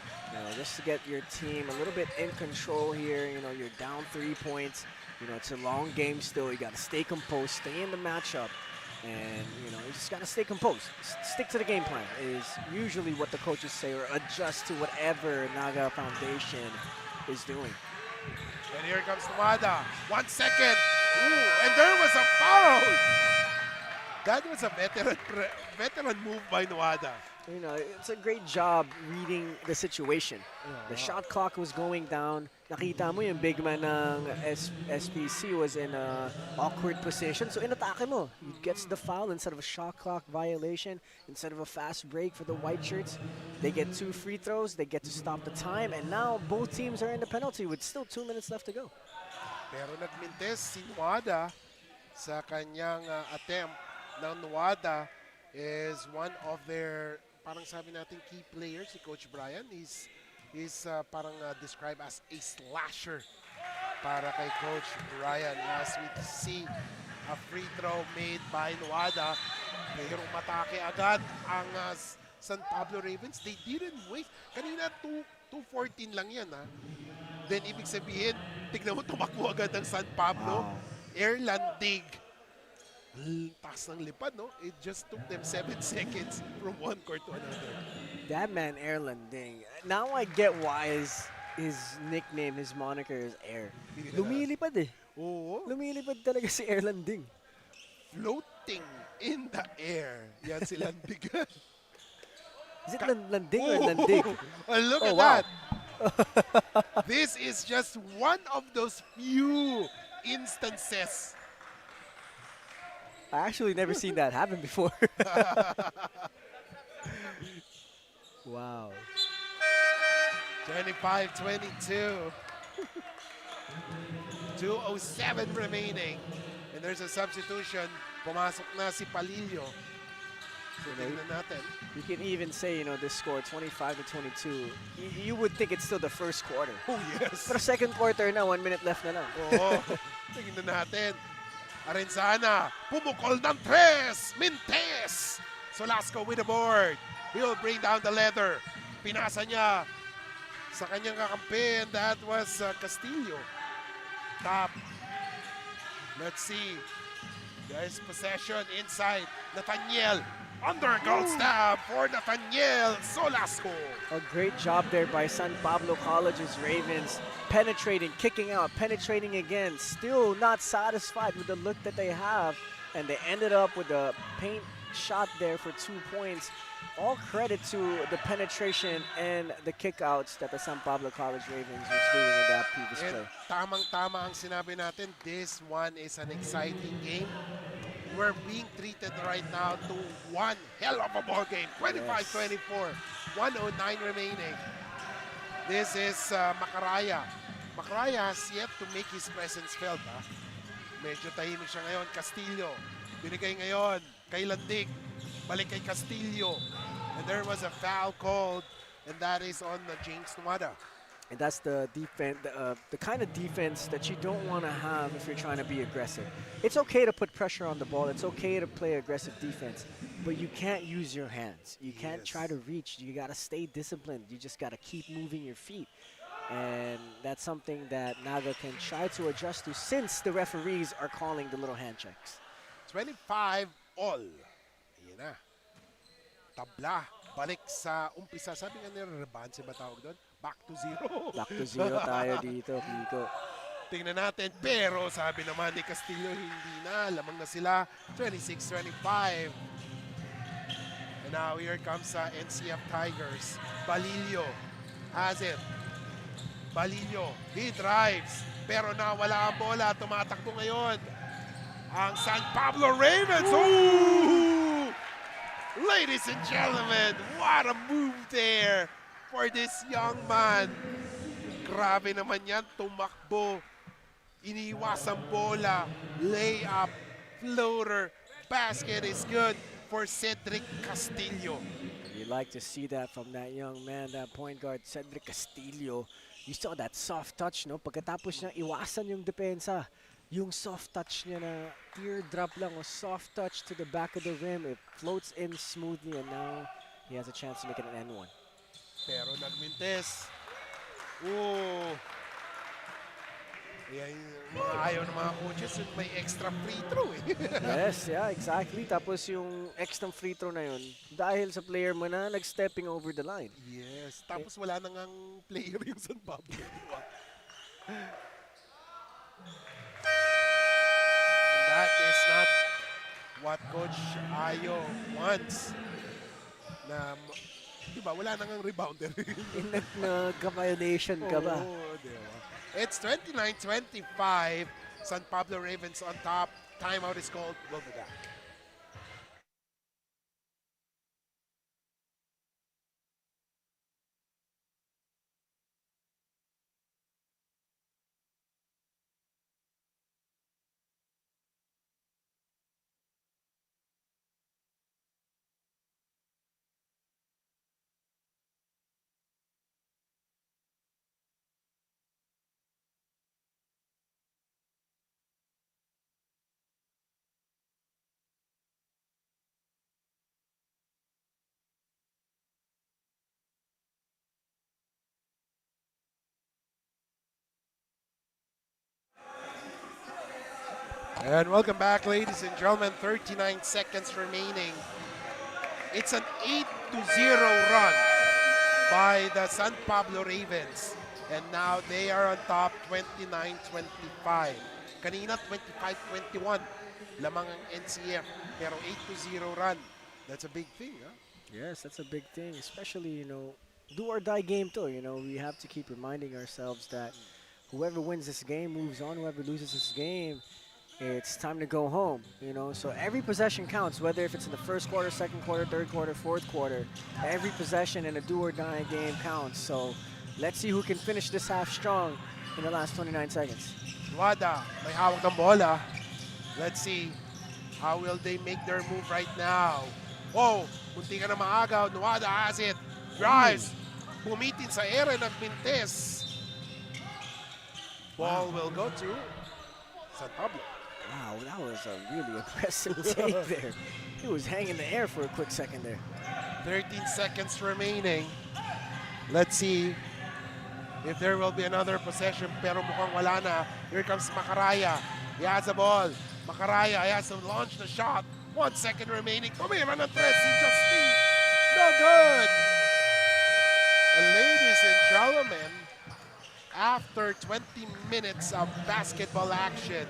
just to get your team a little bit in control here. You know, you're down 3 points. You know, it's a long game still. You got to stay composed, stay in the matchup. And, you know, you just got to stay composed. Stick to the game plan is usually what the coaches say, or adjust to whatever Naga Foundation is doing. And here comes Nuada. 1 second. Ooh, and there was a foul. That was a veteran move by Nuada. You know, it's a great job reading the situation. The shot clock was going down. Nakita mo yung big man ng SPC was in a awkward position. So inatake mo. He gets the foul instead of a shot clock violation, instead of a fast break for the white shirts. They get 2 free throws. They get to stop the time. And now both teams are in the penalty with still 2 minutes left to go. Pero nagmintes si Nuada sa kanyang attempt. Now Nuada is one of their, parang sabi natin, key players, si Coach Brian. He's parang described as a slasher para kay Coach Brian. As we see a free throw made by Nuada, pero matake agad ang San Pablo Ravens. They didn't wait. Kanina 2:14 lang yan, ha. Then ibig sabihin, tignan mo tumakbo agad ang San Pablo. Air landing. Taas ng lipad, no? It just took them 7 seconds from one court to another. That man, Erland Ding. Now I get why his nickname, his moniker is Air. Lumilipad eh. Oo. Lumilipad talaga si Erland Ding. Floating in the air. Yan si Landigan. Is it Landing or Landig? Oh, look at wow. that. This is just one of those few instances. I actually never seen that happen before. Wow. 25-22. 2:07 remaining. And there's a substitution. Pumasok na si Palillo. So tingnan natin. You can even say, you know, this score, 25-22. You would think it's still the first quarter. Oh, yes. Pero second quarter na, 1 minute left na lang. Oo. Tingnan natin. Arenzana, pumukol ng 3. Mintes. Solasco with the board. He'll bring down the leather. Pinasa niya sa kanyang kakampi, and that was Castillo. Top. Let's see. There's possession inside. Nathaniel. Under goal stab for Nathaniel Solasco. A great job there by San Pablo College's Ravens. Penetrating, kicking out, penetrating again. Still not satisfied with the look that they have. And they ended up with a paint shot there for 2 points. All credit to the penetration and the kickouts that the San Pablo College Ravens was doing in that previous play. And tamang-tama ang sinabi natin. This one is an exciting game. We're being treated right now to one hell of a ball game. 25-24. 1:09 remaining. This is Macaraya. Macaraya has yet to make his presence felt. Ha? Medyo tahimik siya ngayon. Castillo. Binigay ngayon kay Landig. Balik kay Castillo. And there was a foul called, and that is on James Nuada. And that's the defense, the kind of defense that you don't want to have if you're trying to be aggressive. It's okay to put pressure on the ball. It's okay to play aggressive defense, but you can't use your hands. You can't try to reach. You got to stay disciplined. You just got to keep moving your feet. And that's something that Naga can try to adjust to since the referees are calling the little hand checks. 25 all. Ayan na. Tabla. Balik sa umpisa. Sabi nga nila, rebanse ba tawag doon? Back to zero. Back to zero tayo dito, Kiko. Tingnan natin. Pero sabi naman ni Castillo, hindi na. Lamang na sila. 26-25. And now here comes NCF Tigers. Balillo has it. Balillo, he drives. Pero nawala ang bola. Tumatakbo ngayon ang San Pablo Ravens. Ooh! Ladies and gentlemen, what a move there for this young man. Grabe naman yan, tumakbo. Iniwas ang bola. Layup, floater, basket is good for Cedric Castillo. You like to see that from that young man, that point guard, Cedric Castillo. You saw that soft touch, no? Pagkatapos niya iwasan yung depensa, yung soft touch niya na teardrop lang o soft touch to the back of the rim, it floats in smoothly, and now he has a chance to make it an N1. Pero nagmintes. Ooh. Kaya yung mga ayaw ng mga coaches yung may extra free throw eh. Yes, yeah, exactly. Tapos yung extra free throw na yun, dahil sa player mo na nag-stepping over the line. Yes. Eh, Tapos wala nang player yung San Pablo. Di ba? And that is not what Coach Ayo wants. Na, di ba, wala nang rebounder. nag-violation ka ba? Oo, di ba? It's 29-25. San Pablo Ravens on top. Timeout is called. We'll be back. And welcome back, ladies and gentlemen. 39 seconds remaining. It's an 8-0 run by the San Pablo Ravens. And now they are on top 29-25. Kanina 25-21. Lamang ang NCF. Pero 8-0 run. That's a big thing, huh? Yes, that's a big thing, especially, do or die game too. We have to keep reminding ourselves that whoever wins this game moves on, whoever loses this game, it's time to go home. So every possession counts, whether if it's in the first quarter, second quarter, third quarter, fourth quarter. Every possession in a do or die game counts. So let's see who can finish this half strong in the last 29 seconds. Wada, may hawak ng bola. Let's see how will they make their move right now. Oh, munti ka na maagaw. Nuwada has it. Drives. Bumitin sa ere ng Mintes. Ball will go to San Pablo. Wow, that was a really impressive take there. He was hanging in the air for a quick second there. 13 seconds remaining. Let's see if there will be another possession, pero mukhang wala na. Here comes Macaraya. He has the ball. Macaraya has to launch the shot. 1 second remaining. Tumira ng tres. He just leaves. No good. And ladies and gentlemen, after 20 minutes of basketball action,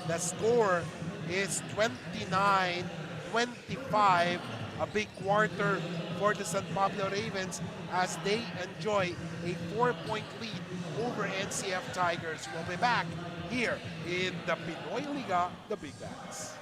the score is 29-25. A big quarter for the San Pablo Ravens as they enjoy a 4-point lead over NCF Tigers. We'll be back here in the Pinoyliga, the Big Dance.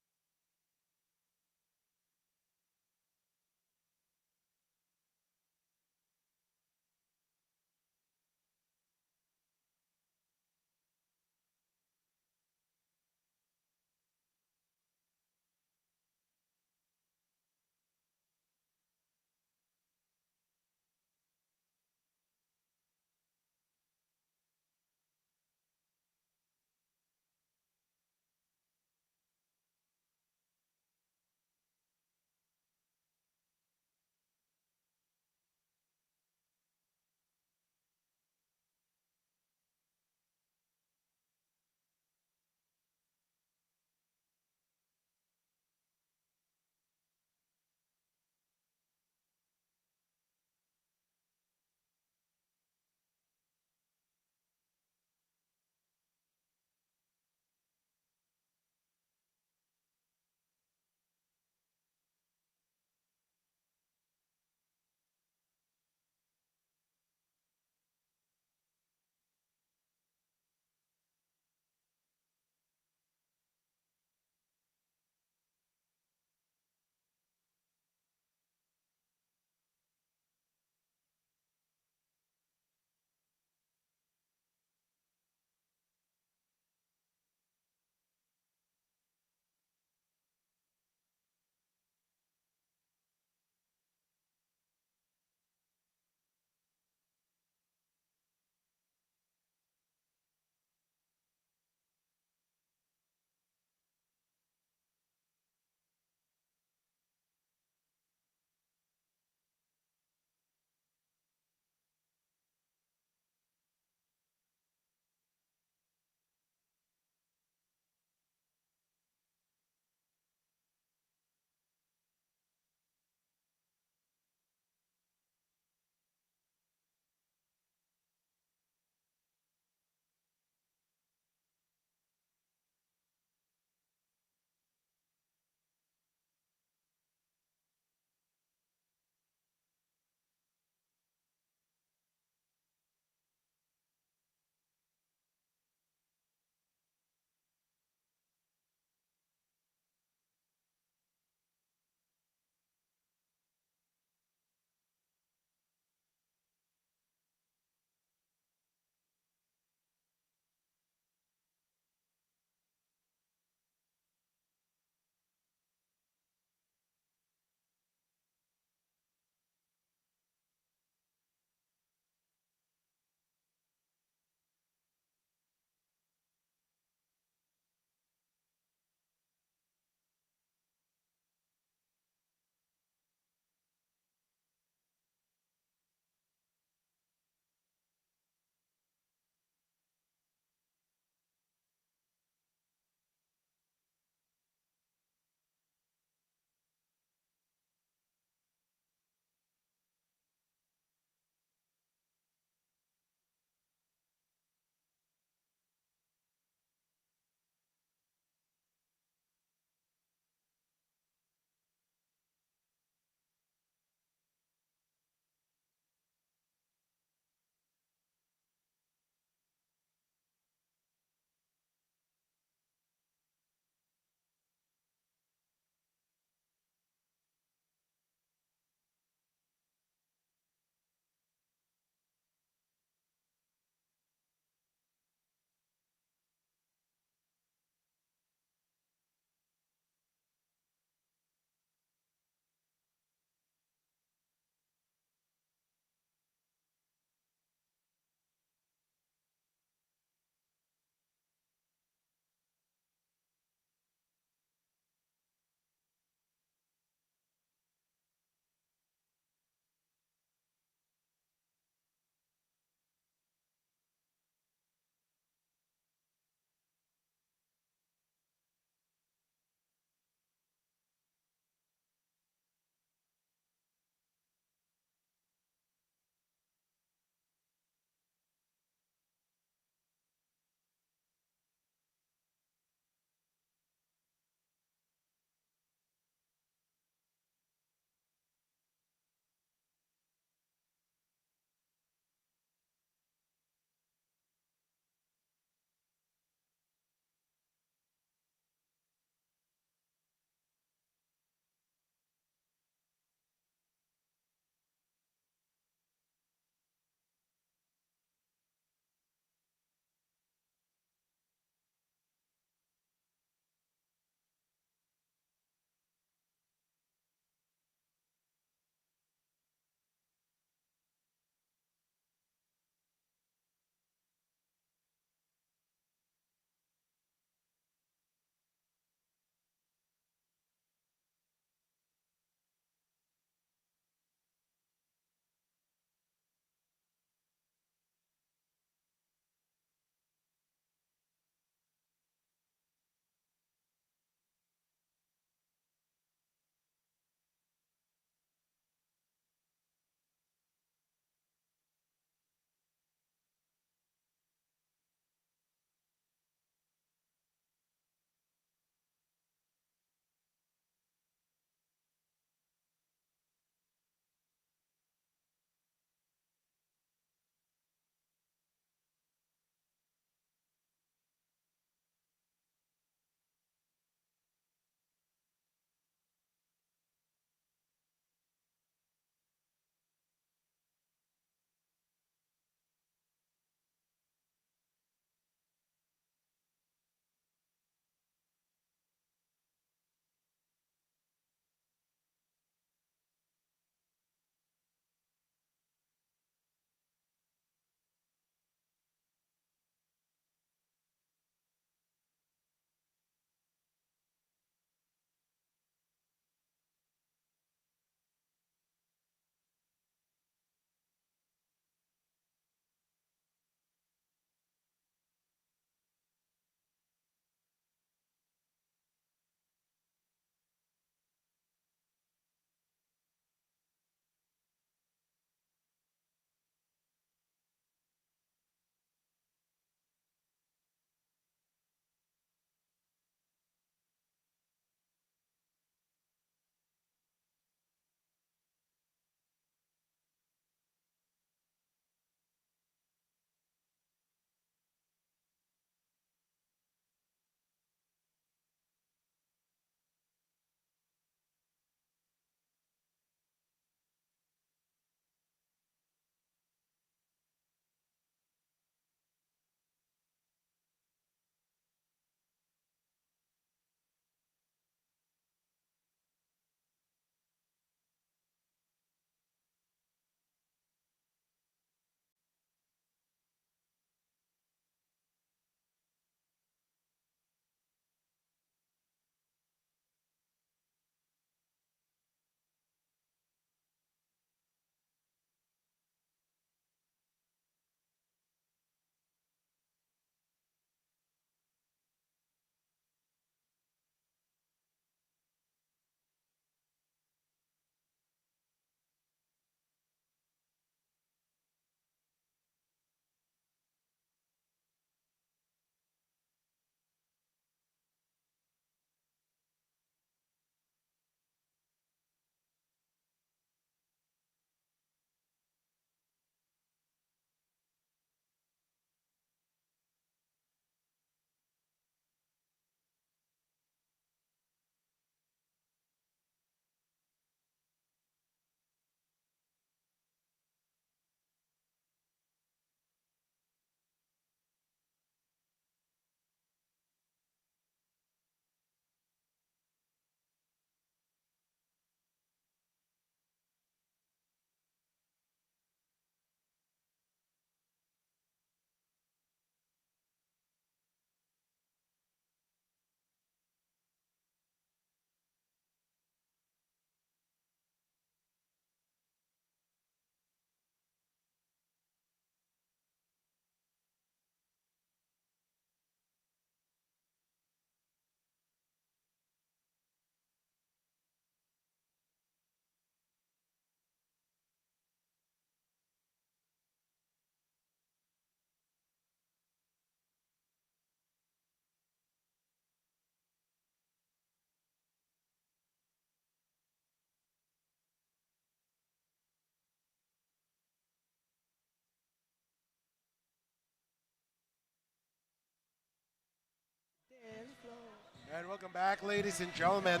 And welcome back, ladies and gentlemen.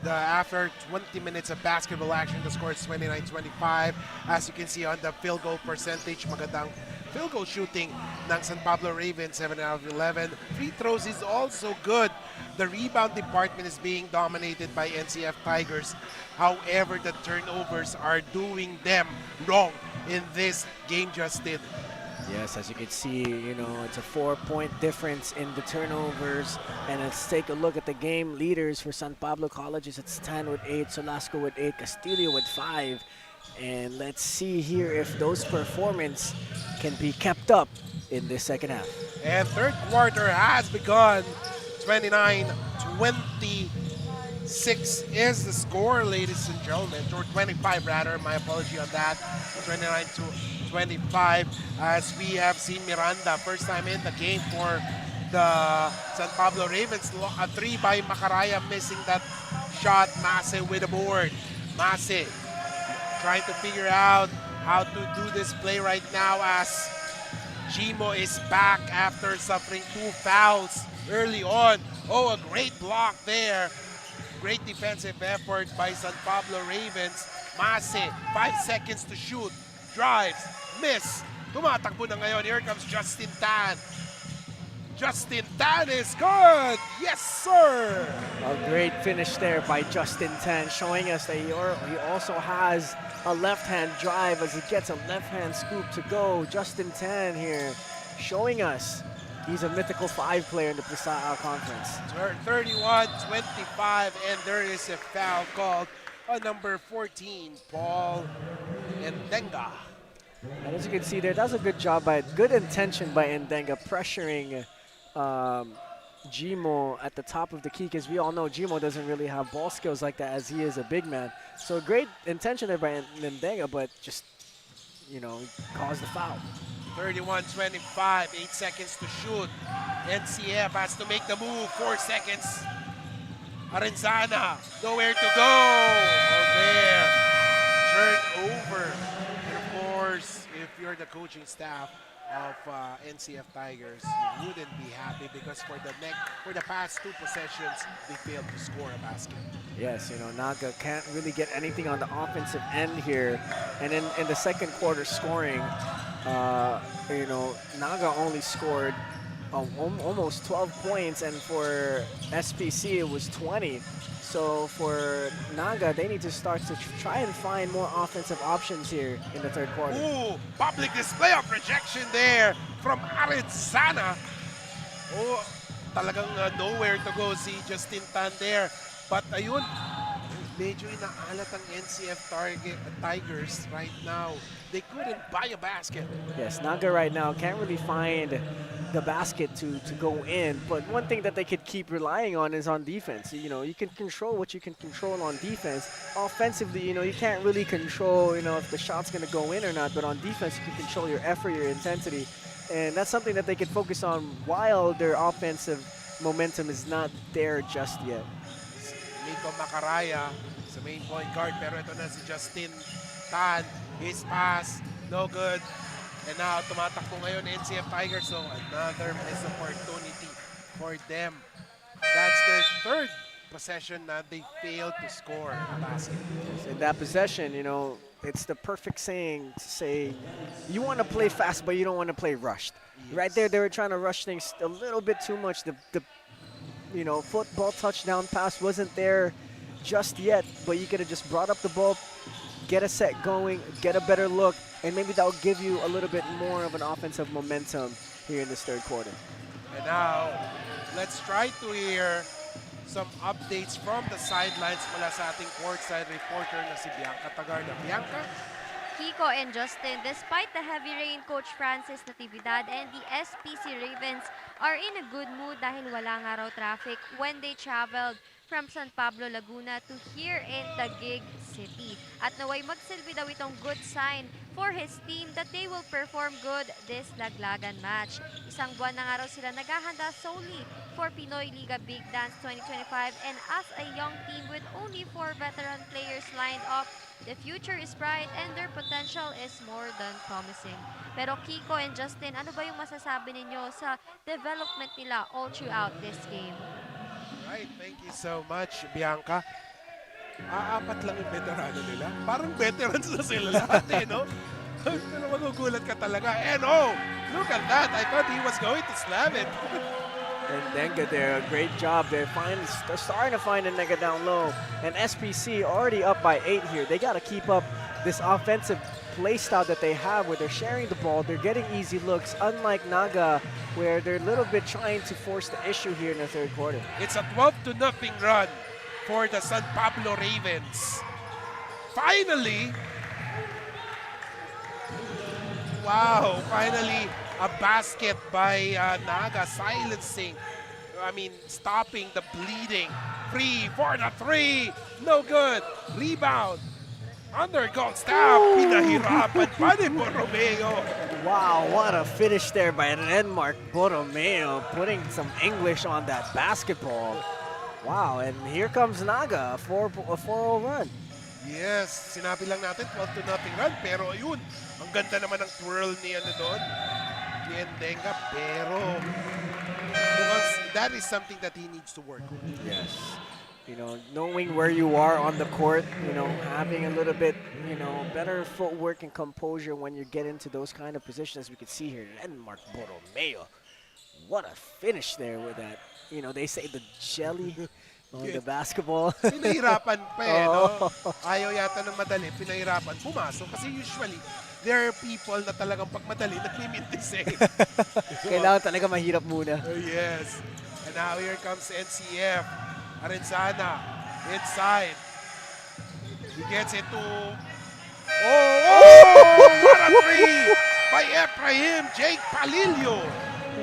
After 20 minutes of basketball action, the score is 29-25. As you can see on the field goal percentage, magandang field goal shooting ng San Pablo Ravens, 7 out of 11. Free throws is also good. The rebound department is being dominated by NCF Tigers. However, the turnovers are doing them wrong in this game, Justin. Yes, as you can see, it's a 4-point difference in the turnovers. And let's take a look at the game leaders for San Pablo Colleges. It's 10 with 8, Solasco with 8, Castillo with 5. And let's see here if those performance can be kept up in this second half. And third quarter has begun. 29-26 is the score, ladies and gentlemen. Or 25 rather, my apology on that. 29-25 as we have seen Miranda, first time in the game for the San Pablo Ravens. A 3 by Macaraya, missing that shot. Mase with a board. Mase trying to figure out how to do this play right now as Jimo is back after suffering 2 fouls early on. Oh, a great block there. Great defensive effort by San Pablo Ravens. Mase, 5 seconds to shoot. Drives, miss. Tumatakbo na ngayon. Here comes Justin Tan. Justin Tan is good. Yes, sir. A great finish there by Justin Tan, showing us that he also has a left-hand drive as he gets a left-hand scoop to go. Justin Tan here showing us he's a mythical 5 player in the Presao Conference. 31-25, and there is a foul called on number 14, Paul Endenga. And as you can see there, that's a good job good intention by Endenga, pressuring Jimo at the top of the key, because we all know Jimo doesn't really have ball skills like that as he is a big man. So great intention there by Endenga, but just, caused the foul. 31-25, 8 seconds to shoot. NCF has to make the move, 4 seconds. Arenzana, nowhere to go. Oh, there. Turnover. And of course, if you're the coaching staff of NCF Tigers, you wouldn't be happy because for the past 2 possessions, they failed to score a basket. Yes, Naga can't really get anything on the offensive end here. And in the second quarter scoring, Naga only scored almost 12 points, and for SPC it was 20. So for Naga, they need to start to try and find more offensive options here in the third quarter. Ooh, public display of rejection there from Arenzana. Oh, talagang nowhere to go si Justin Tan there. But ayun, medyo inaalat ang NCF Tigers right now. They couldn't buy a basket. Yes, Naga right now can't really find the basket to go in. But one thing that they could keep relying on is on defense. You can control what you can control on defense. Offensively, you can't really control, if the shot's going to go in or not. But on defense, you can control your effort, your intensity. And that's something that they could focus on while their offensive momentum is not there just yet. Nico Macaraya sa main point guard, pero ito na si Justin Tan. His pass, no good. And now, tumatakbo ngayon NCF Tigers, so another missed opportunity for them. That's their third possession na they failed to score a basket. In that possession, it's the perfect saying to say, you want to play fast, but you don't want to play rushed. Yes. Right there, they were trying to rush things a little bit too much. The football touchdown pass wasn't there just yet, but you could have just brought up the ball, get a set going, get a better look, and maybe that will give you a little bit more of an offensive momentum here in this third quarter. And now, let's try to hear some updates from the sidelines mula sa ating courtside reporter na si Bianca Tagarda. Bianca? Kiko and Justin, despite the heavy rain, Coach Francis Natividad and the SPC Ravens are in a good mood dahil wala nga raw traffic when they traveled from San Pablo, Laguna to here in Taguig City. At naway magsilbi daw itong good sign for his team that they will perform good this laglagan match. Isang buwan na nga raw sila naghahanda solely for Pinoyliga Big Dance 2025, and as a young team with only 4 veteran players lined up, the future is bright and their potential is more than promising. Pero Kiko and Justin, ano ba yung masasabi ninyo sa development nila all throughout this game? Right, thank you so much, Bianca. Apat lang yung veterano nila. Parang veterans na sila lahat eh, no? Pero magugulat ka talaga. And oh, look at that. I thought he was going to slam it. And Denga there, a great job. They're starting to find a Nega down low. And SPC already up by 8 here. They got to keep up this offensive play style that they have where they're sharing the ball. They're getting easy looks, unlike Naga, where they're a little bit trying to force the issue here in the third quarter. It's a 12-0 run for the San Pablo Ravens. Finally, wow, finally a basket by Naga, silencing, stopping the bleeding. Free for the three, no good. Rebound, undergone stab, pinahirapan pa ni Borromeo. Wow, what a finish there by Renmark Borromeo, putting some English on that basketball. Wow, and here comes Naga, a 4-0 run. Yes, sinabi lang natin 12-0 run, pero ayun, ang ganda naman ng twirl ni doon, ni Endenga, pero because that is something that he needs to work on. Yes. You know, knowing where you are on the court, you know, having a little bit, you know, better footwork and composure when you get into those kind of positions, as we can see here. Renmark Borromeo. What a finish there with that. You know, they say the jelly on the basketball. Pinahirapan pa eh, no? Ayaw yata ng madali, pinahirapan. Pumasok. Kasi usually, there are people na talagang pag madali, nagmimintis eh. Kailangan talaga mahirap muna. Yes. And now here comes NCF. Arenzana, inside. He gets it to... Oh! What a three by Ephraim Jake Palillo.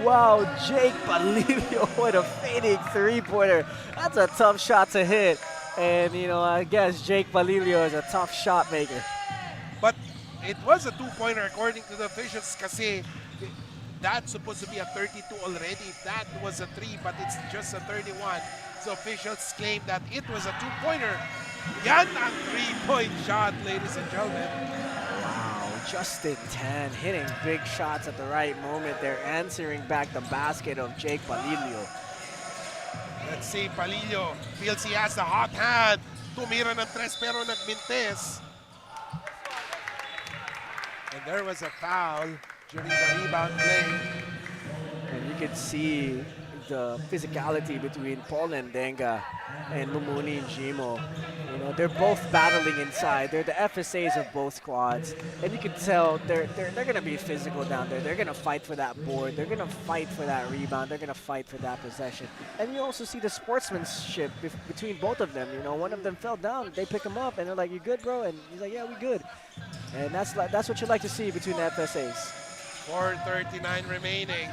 Wow, Jake Palillo with a fading three-pointer. That's a tough shot to hit. And, you know, I guess Jake Palillo is a tough shot maker. But it was a two-pointer according to the officials kasi that's supposed to be a 32 already. If that was a 3, but it's just a 31. So officials claim that it was a two-pointer. Yan ang three-point shot, ladies and gentlemen. Wow, Justin Tan hitting big shots at the right moment. They're answering back the basket of Jake Palillo. Let's see, Palillo feels he has a hot hand. Tumira ng tres pero nagmintes. And there was a foul during the rebound play. And you can see the physicality between Paul and Denga and Lumuni and Jimo. You know, they're both battling inside. They're the FSAs of both squads. And you can tell they're going to be physical down there. They're going to fight for that board. They're going to fight for that rebound. They're going to fight for that possession. And you also see the sportsmanship between both of them. You know, one of them fell down. They pick him up and they're like, "You good, bro?" And he's like, "Yeah, we good." And that's what you like to see between the FSAs. 4:39 remaining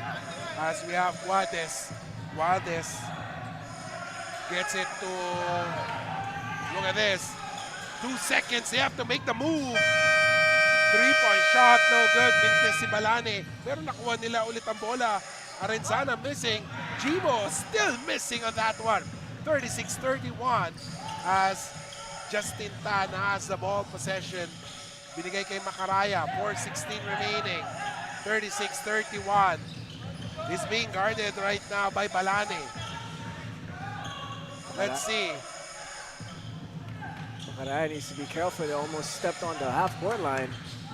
as we have Guades. Guades gets it to, look at this, 2 seconds, they have to make the move. 3-point shot, no good, mintes si Balane. Pero nakuha nila ulit ang bola. Arenzana missing, Jimo still missing on that one. 36-31 as Justin Tan has the ball possession. Binigay kay Macaraya, 4:16 remaining. 36-31. He's being guarded right now by Balane. Let's see. Macaraya needs to be careful. They almost stepped on the half-court line.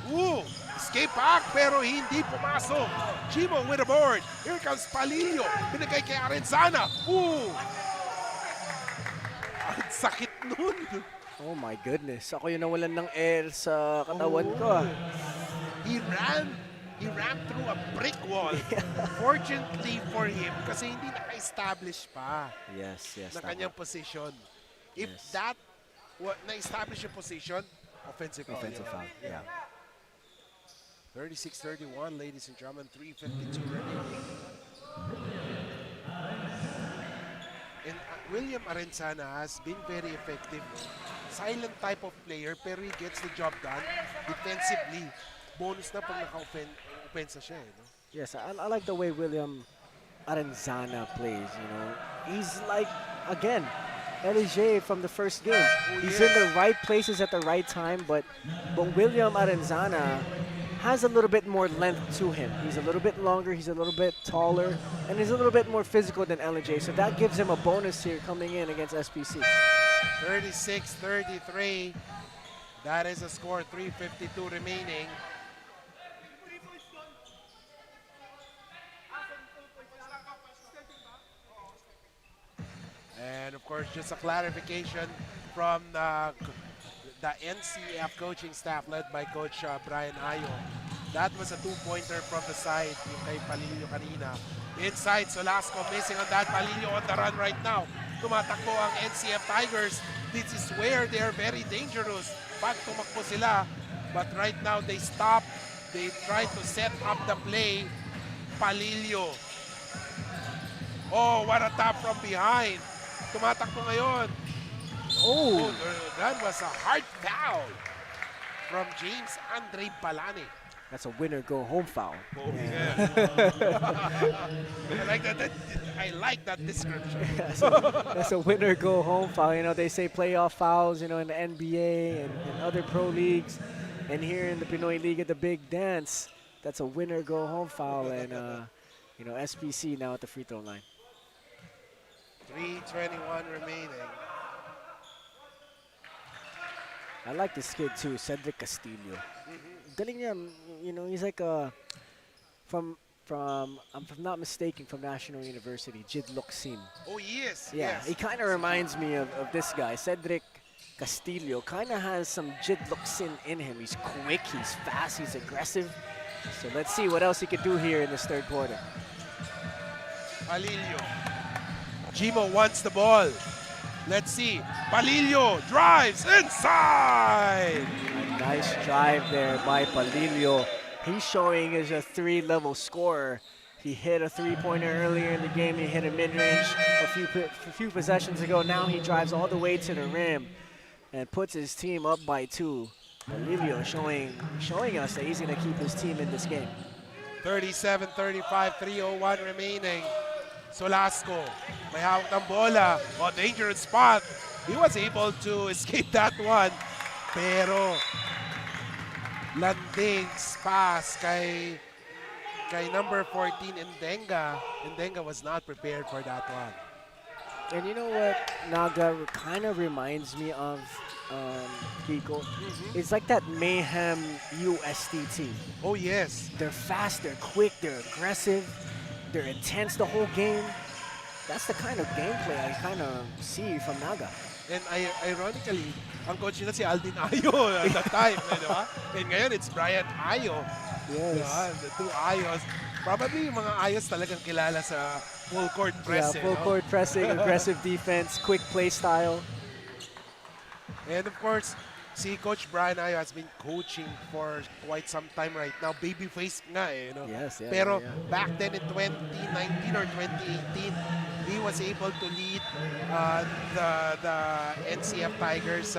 Ooh, escape back pero hindi pumasok. Jimo with a board. Here comes Palillo. Binigay kay Arenzana. Ooh! Ang sakit nun. Oh my goodness. Ako yung nawalan ng air sa katawan ko. He ran through a brick wall. Fortunately for him, kasi hindi naka-establish pa Yes. na kanyang position. If Yes. that na-establish yung position, offensive foul. Offensive foul, yeah. 36-31, ladies and gentlemen, 3:52 remaining. And William Arenzana has been very effective. Silent type of player, pero he gets the job done defensively. Bonus na pag naka-offensa siya, no? Yes, I like the way William Arenzana plays, you know. He's like, again, LJ from the first game. He's in the right places at the right time, but William Arenzana, has a little bit more length to him. He's a little bit longer, he's a little bit taller, and he's a little bit more physical than LJ. So that gives him a bonus here coming in against SPC. 36-33. That is a score, 3:52 remaining. And of course, just a clarification from the NCF coaching staff led by Coach Brian Ayo. That was a two-pointer from the side, yung kay Palillo kanina. Inside, Solasco missing on that. Palillo on the run right now. Tumatakbo ang NCF Tigers. This is where they are very dangerous pag tumakbo sila. But right now, they stop. They try to set up the play. Palillo. Oh, what a tap from behind. Tumatakbo ngayon. Oh, That was a hard foul from James Andre Balani. that's a winner go home foul. Oh, yeah. I like that description. That's a winner go home foul. You know, they say playoff fouls, you know, in the NBA and other pro leagues. And here in the Pinoyliga, the big dance, that's a winner go home foul. And, you know, SPC now at the free throw line. 3:21 remaining. I like this kid too, Cedric Castillo. Galing niya, you know, he's like from if I'm not mistaken, from National University, Jidloksin. Oh, yes. Yeah, yes. he kind of reminds me of this guy, Cedric Castillo. Kind of has some Jidloksin in him. He's quick, he's fast, he's aggressive. So let's see what else he could do here in this third quarter. Palillo. Jimo wants the ball. Let's see. Palillo drives inside. A nice drive there by Palillo. He's showing as a three-level scorer. He hit a three-pointer earlier in the game. He hit a mid-range a few possessions ago. Now he drives all the way to the rim and puts his team up by 2. Palillo showing us that he's going to keep his team in this game. 37-35, 3:01 remaining. Solasco, may hawak ng bola. Oh, dangerous spot. He was able to escape that one. Pero, landing pass kay number 14, Endenga. Endenga was not prepared for that one. And you know what Naga kind of reminds me of, Kiko? It's like that Mayhem UST team. Oh, yes. They're fast, they're quick, they're aggressive. They're intense the whole game. That's the kind of gameplay I kind of see from Naga. And ironically, ang coach nila si Aldin Ayo at that time, di ba? And ngayon, it's Brian Ayo. Yes. Diba? The two Ayos. Probably yung mga Ayos talagang kilala sa full court press. Yeah, full court pressing, aggressive defense, quick play style. And of course, si Coach Brian Ayo has been coaching for quite some time right now. Babyface nga eh. You know? Yes, yeah. Pero yeah. back then in 2019 or 2018, he was able to lead the NCF Tigers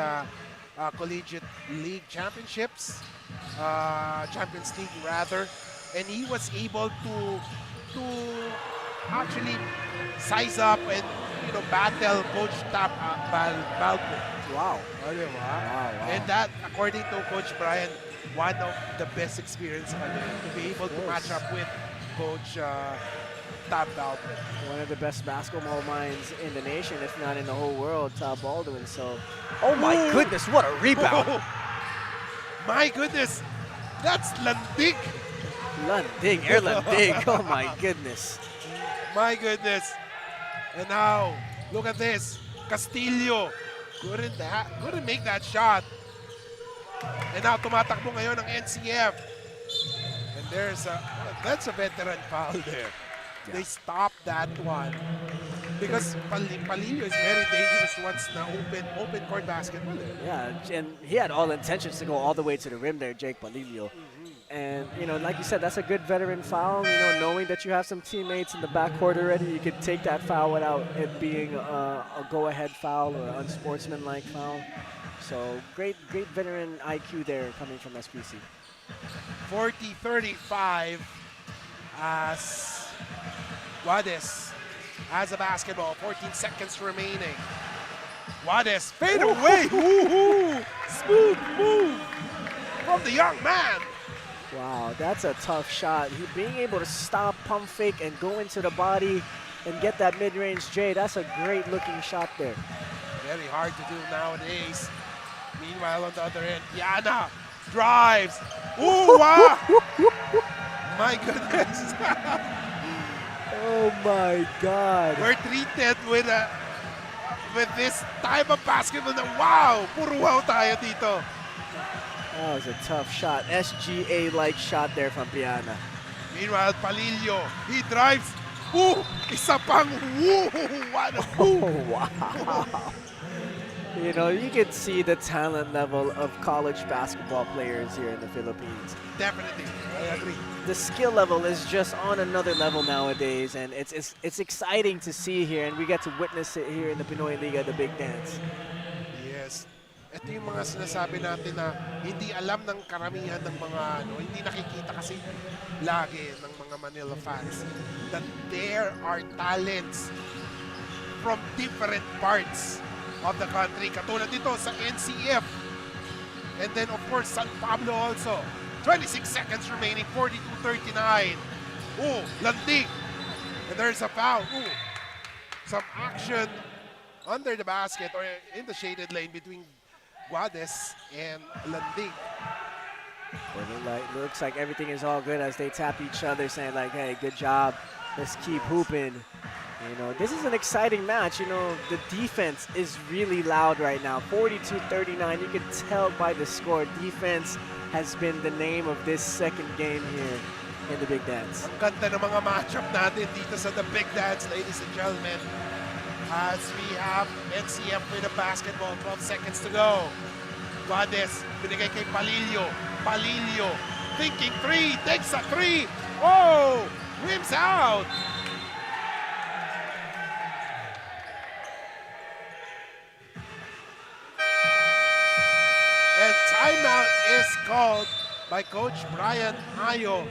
Collegiate League Championships, Champions League rather, and he was able to actually size up and battle Coach Balco. Wow. Oh, diba? Wow. And that, according to Coach Brian, one of the best experience to be able to match up with Coach Tab Baldwin. One of the best basketball minds in the nation, if not in the whole world, Tab Baldwin. So, oh my goodness, what a rebound. Oh, my goodness, that's Landig. Landig, Air Landig, oh my goodness. My goodness. And now, look at this. Castillo couldn't make that shot. And now tumatakbo ngayon ng NCF. And that's a veteran foul there. Yeah. They stopped that one. Because Palillo is very dangerous once na open court basketball. Yeah, and he had all intentions to go all the way to the rim there, Jake Palillo. And, like you said, that's a good veteran foul. Knowing that you have some teammates in the backcourt already, you could take that foul without it being a go-ahead foul or an unsportsmanlike foul. So great veteran IQ there coming from SPC. 40-35 as Juarez has a basketball. 14 seconds remaining. Juarez fade away. Smooth move from the young man. Wow, that's a tough shot. Being able to stop, pump fake, and go into the body and get that mid-range J, that's a great looking shot there. Very hard to do nowadays. Meanwhile, on the other end, Yana drives. Ooh, wow! My goodness. Oh my God. We're treated with this type of basketball na wow! Puro wow tayo dito. That was a tough shot. SGA-like shot there from Piana. Meanwhile, Palillo, he drives. Ooh! Isa pang woo! What a boom! Oh, wow. You know, you can see the talent level of college basketball players here in the Philippines. Definitely, I agree. The skill level is just on another level nowadays, and it's exciting to see here, and we get to witness it here in the Pinoyliga, the big dance. Yes. Ito yung mga sinasabi natin na hindi alam ng karamihan ng mga hindi nakikita kasi lagi ng mga Manila fans that there are talents from different parts of the country. Katulad dito sa NCF. And then of course San Pablo also. 26 seconds remaining, 42-39. Oh, landing. And there's a foul. Ooh. Some action under the basket or in the shaded lane between Guades and Landing. Looks like everything is all good as they tap each other, saying like, hey, good job. Let's keep hooping. You know, this is an exciting match. You know, the defense is really loud right now. 42-39, you can tell by the score. Defense has been the name of this second game here in the Big Dance. Ang ganda ng mga matchup natin dito sa the Big Dance, ladies and gentlemen. As we have NCF with a basketball, 12 seconds to go. Guades, binigay kay Palillo. Palillo, thinking three, takes a three. Oh, rims out. And timeout is called by Coach Brian Ayo.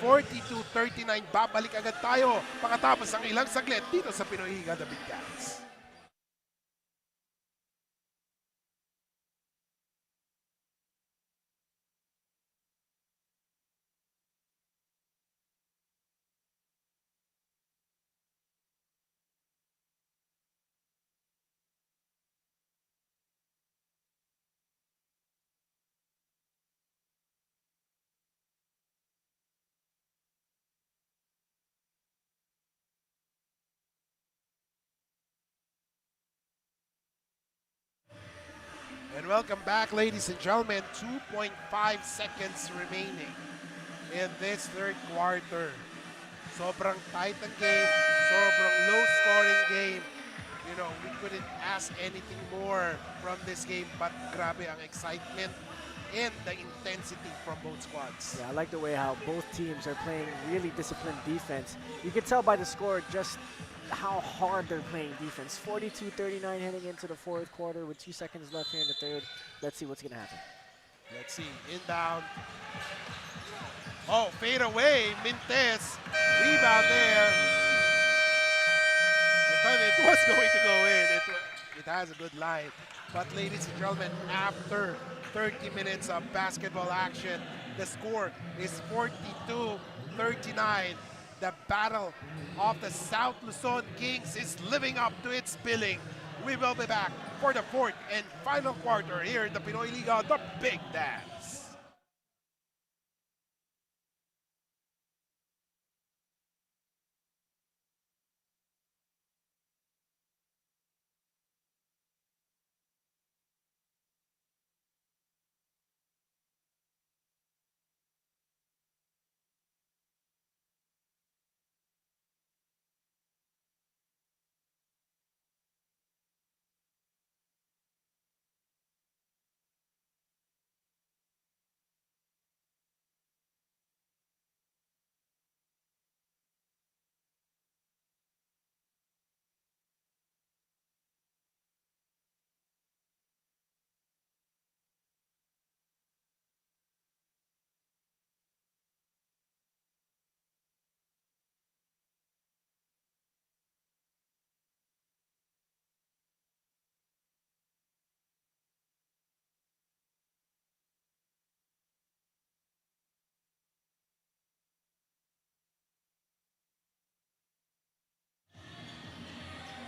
42-39, babalik agad tayo pagkatapos ng ilang saglit dito sa Pinoyliga, the Big Dance. And welcome back, ladies and gentlemen. 2.5 seconds remaining in this third quarter. Sobrang tight ang game, sobrang low-scoring game. You know, we couldn't ask anything more from this game, but grabe ang excitement and the intensity from both squads. Yeah, I like the way how both teams are playing really disciplined defense. You can tell by the score just how hard they're playing defense. 42-39 heading into the fourth quarter with 2 seconds left here in the third. Let's see what's going to happen. Let's see, inbound. Oh, fade away, Mintes. Rebound there. I thought it was going to go in. It has a good line. But ladies and gentlemen, after 30 minutes of basketball action, the score is 42-39. The battle of the South Luzon Kings is living up to its billing. We will be back for the fourth and final quarter here in the Pinoyliga, the Big Dance.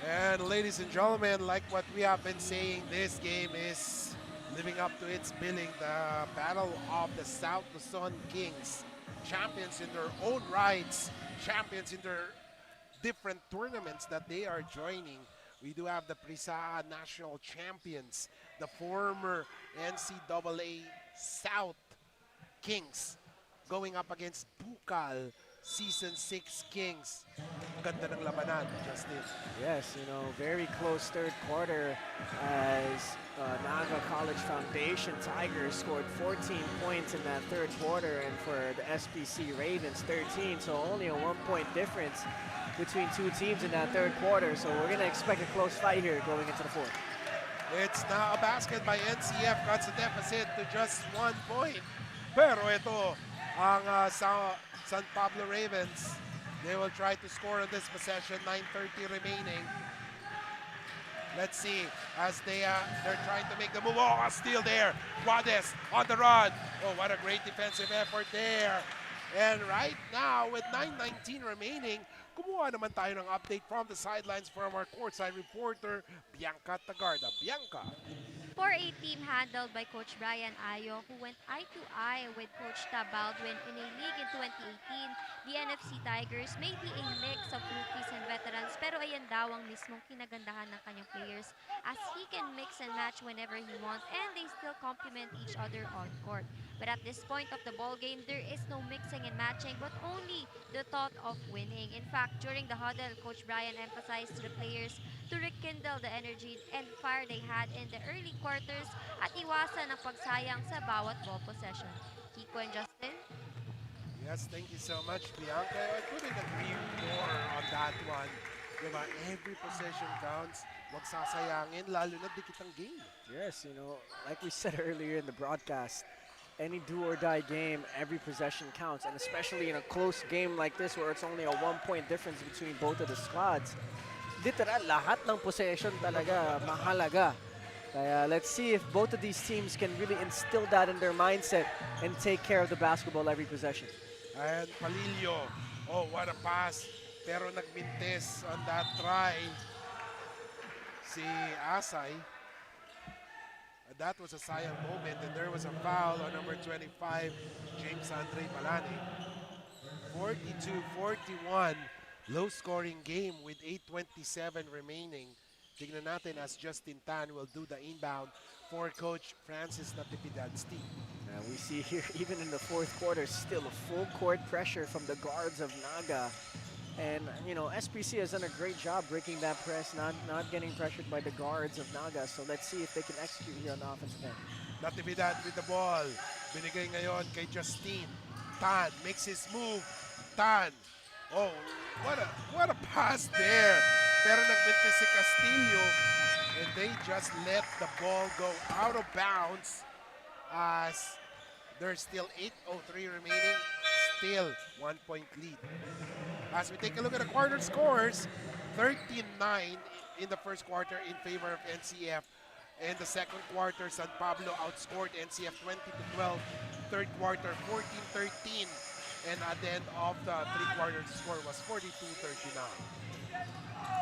And ladies and gentlemen, like what we have been saying, this game is living up to its billing. The Battle of the South Luzon Kings, champions in their own rights, champions in their different tournaments that they are joining. We do have the Prisa National Champions, the former NCAA South Kings going up against Bukal Season 6 Kings. Ang ganda ng labanan, Justin. Yes, you know, very close third quarter as Naga College Foundation Tigers scored 14 points in that third quarter, and for the SPC Ravens 13, so only a 1-point difference between two teams in that third quarter. So we're going to expect a close fight here going into the fourth. It's now a basket by NCF, cuts the deficit to just 1 point. Pero ito, ang San Pablo Ravens, they will try to score on this possession, 9:30 remaining. Let's see as they're trying to make the move. Oh, a steal there. Juarez on the run. Oh, what a great defensive effort there. And right now, with 9:19 remaining, kumuha naman tayo ng update from the sidelines from our courtside reporter, Bianca Tagarda. Bianca. For a team handled by Coach Brian Ayo, who went eye-to-eye with Coach Tab Baldwin in a league in 2018, the NFC Tigers may be a mix of rookies and veterans, pero ayan daw ang mismong kinagandahan ng kanyang players as he can mix and match whenever he wants and they still complement each other on court. But at this point of the ball game, there is no mixing and matching but only the thought of winning. In fact, during the huddle, Coach Brian emphasized to the players to rekindle the energy and fire they had in the early quarters at iwasan ang pagsayang sa bawat ball possession. Kiko and Justin? Yes, thank you so much, Bianca. I couldn't agree more on that one. Diba? Every possession counts. Huwag sasayangin, lalo na dikit ang game. Yes, you know, like we said earlier in the broadcast, any do or die game, every possession counts, and especially in a close game like this where it's only a 1-point difference between both of the squads. Literal, lahat ng possession talaga mahalaga. Kaya let's see if both of these teams can really instill that in their mindset and take care of the basketball every possession. And Palillo, oh, what a pass. Pero nagmintes on that try si Asay. That was a sayang moment, and there was a foul on number 25, James Andre Malani. 42-41, low-scoring game with 8:27 remaining. Tignan natin as Justin Tan will do the inbound for Coach Francis Natividad's team. We see here, even in the fourth quarter, still a full court pressure from the guards of Naga. And, you know, SPC has done a great job breaking that press, not getting pressured by the guards of Naga. So let's see if they can execute here on the offensive end. Natividad with the ball. Binigay ngayon kay Justin. Tan makes his move. Tan. Oh, what a pass there. Pero nagbintis si Castillo and they just let the ball go out of bounds as there's still 8:03 remaining. Still 1-point lead. As we take a look at the quarter scores, 13-9 in the first quarter in favor of NCF. In the second quarter, San Pablo outscored NCF 20-12. Third quarter, 14-13. And at the end of the three quarters, the score was 42-39.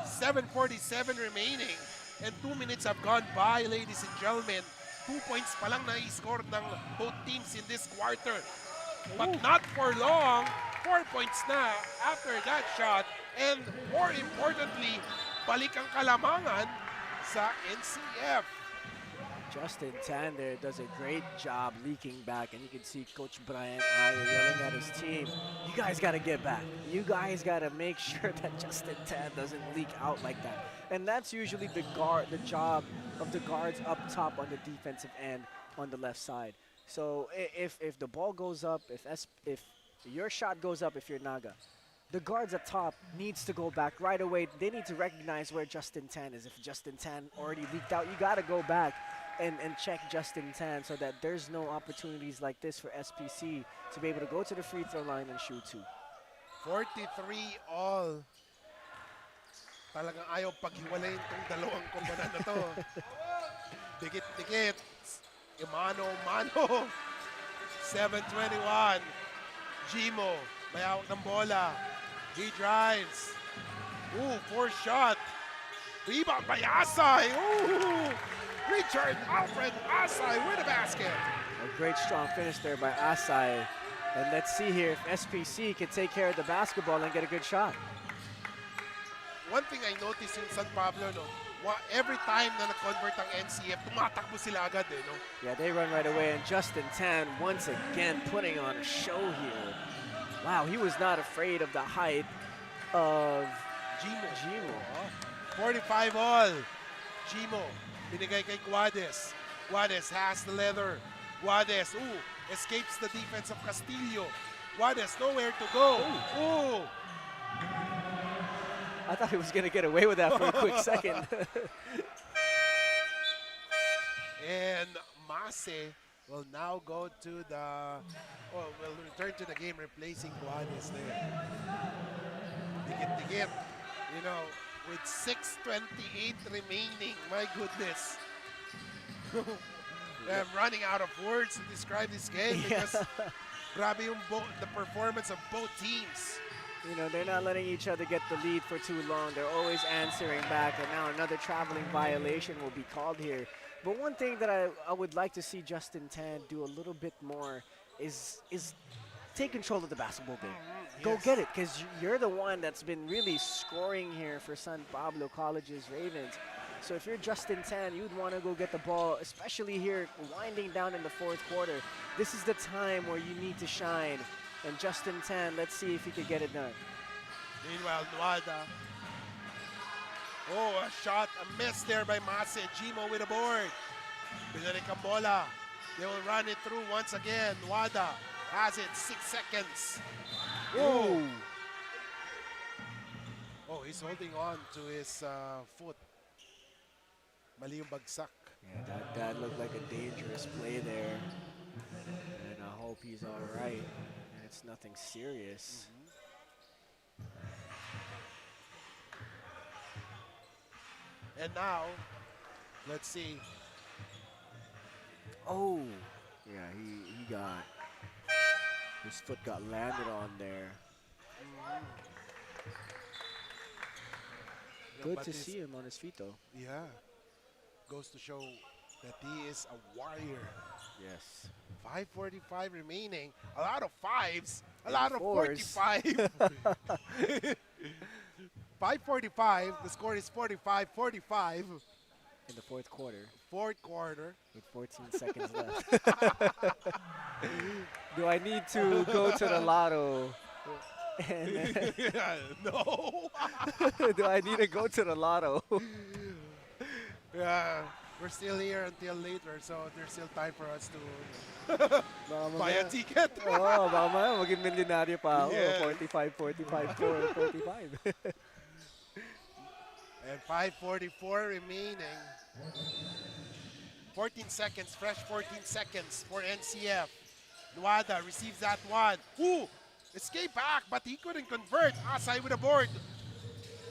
7:47 remaining. And 2 minutes have gone by, ladies and gentlemen. 2 points pa lang na-score ng both teams in this quarter. But not for long. 4 points na after that shot. And more importantly, balik ang kalamangan sa NCF. Justin Tan there does a great job leaking back, and you can see Coach Brian Ayo yelling at his team, you guys got to get back. You guys got to make sure that Justin Tan doesn't leak out like that. And that's usually the job of the guards up top on the defensive end on the left side. So if the ball goes up, if your shot goes up, if you're Naga, the guards up top needs to go back right away. They need to recognize where Justin Tan is. If Justin Tan already leaked out, you got to go back and check Justin Tan so that there's no opportunities like this for SPC to be able to go to the free throw line and shoot two. 43 all. Talagang ayaw paghiwalayin itong dalawang kumbanan na to. Dikit-dikit. Mano-mano. 7:21. Gimo, may hawak ng bola. He drives. Ooh, 4 shot. Rebound by Asai. Ooh! Richard Alfred Asai with a basket. A great strong finish there by Asai. And let's see here if SPC can take care of the basketball and get a good shot. One thing I noticed in San Pablo, no, every time na nag-convert ang NCF, tumatakbo sila agad eh, no? Yeah, they run right away, and Justin Tan once again putting on a show here. Wow, he was not afraid of the height of Gimo. 45 all. Gimo, binigay kay Guades. Guades has the leather. Guades, escapes the defense of Castillo. Guades, nowhere to go. Ooh. I thought he was going to get away with that for a quick second. And Mase will now go to the, will return to the game, replacing Guades there. Digit. You know, with 6:28 remaining, my goodness. I'm running out of words to describe this game because grabe yung the performance of both teams. You know, they're not letting each other get the lead for too long. They're always answering back, and now another traveling violation will be called here. But one thing that I would like to see Justin Tan do a little bit more is take control of the basketball game. Go get it, because you're the one that's been really scoring here for San Pablo College's Ravens. So if you're Justin Tan, you'd want to go get the ball, especially here winding down in the fourth quarter. This is the time where you need to shine. And Justin Tan, let's see if he can get it done. Meanwhile, Nuada. Oh, a shot, a miss there by Mase. Gimo with a board. Binalik ang bola. They will run it through once again. Nuada has it, 6 seconds. Oh! Oh, he's holding on to his foot. Mali yung bagsak. Yeah, that looked like a dangerous play there. And I hope he's all right. And it's nothing serious. And now, let's see. Oh! Yeah, he got... His foot got landed on there. Good to see him on his feet, though. Yeah. Goes to show that he is a warrior. Yes. 5:45 remaining. A lot of fives. A And lot of fours. 45. 5:45. The score is 45-45. In the fourth quarter. Fourth quarter. With 14 seconds left. Do I need to go to the lotto? And No. do I need to go to the lotto? Yeah. We're still here until later, so there's still time for us to Baka buy a mamaya- ticket. Oo, baka mamaya maging milyonaryo pa ako. Yeah. 45. And 5:44 remaining. 14 seconds, fresh 14 seconds for NCF. Nuada receives that one. Ooh! Escape back, but he couldn't convert. Asai with a board.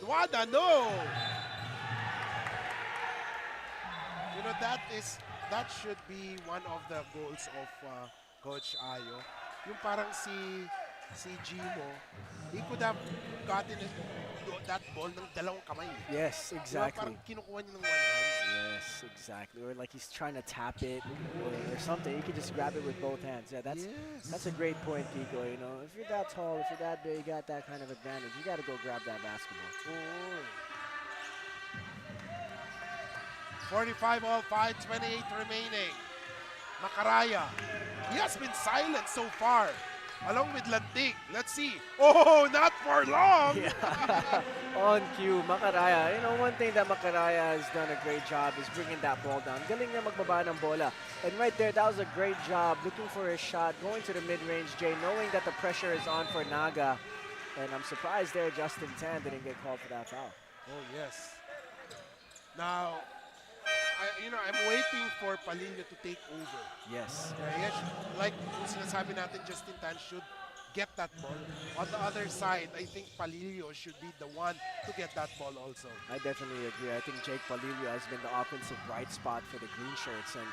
Nuada, no! You know, that should be one of the goals of Coach Ayo. Yung parang si Gimo, he could have gotten that ball ng dalawang kamay. Yes, Diba, exactly. parang kinukuha niya ng one hand. Yes, exactly. Or like he's trying to tap it or something. You can just grab it with both hands. Yeah, that's a great point, Kiko. You know, if you're that tall, if you're that big, you got that kind of advantage, you got to go grab that basketball. 45 all, 5:28 remaining. Macaraya, he has been silent so far, along with Lantig. Let's see. Oh, not for long. On cue, Macaraya. You know, one thing that Macaraya has done a great job is bringing that ball down. Galing na magbaba ng bola. And right there, that was a great job looking for a shot, going to the mid-range, Jay, knowing that the pressure is on for Naga. And I'm surprised there Justin Tan didn't get called for that foul. Oh, yes. Now, I'm waiting for Palillo to take over. Yes. Yes, like kung sinasabi natin, Justin Tan should get that ball. On the other side, I think Palillo should be the one to get that ball also. I definitely agree. I think Jake Palillo has been the offensive bright spot for the Green Shirts. And,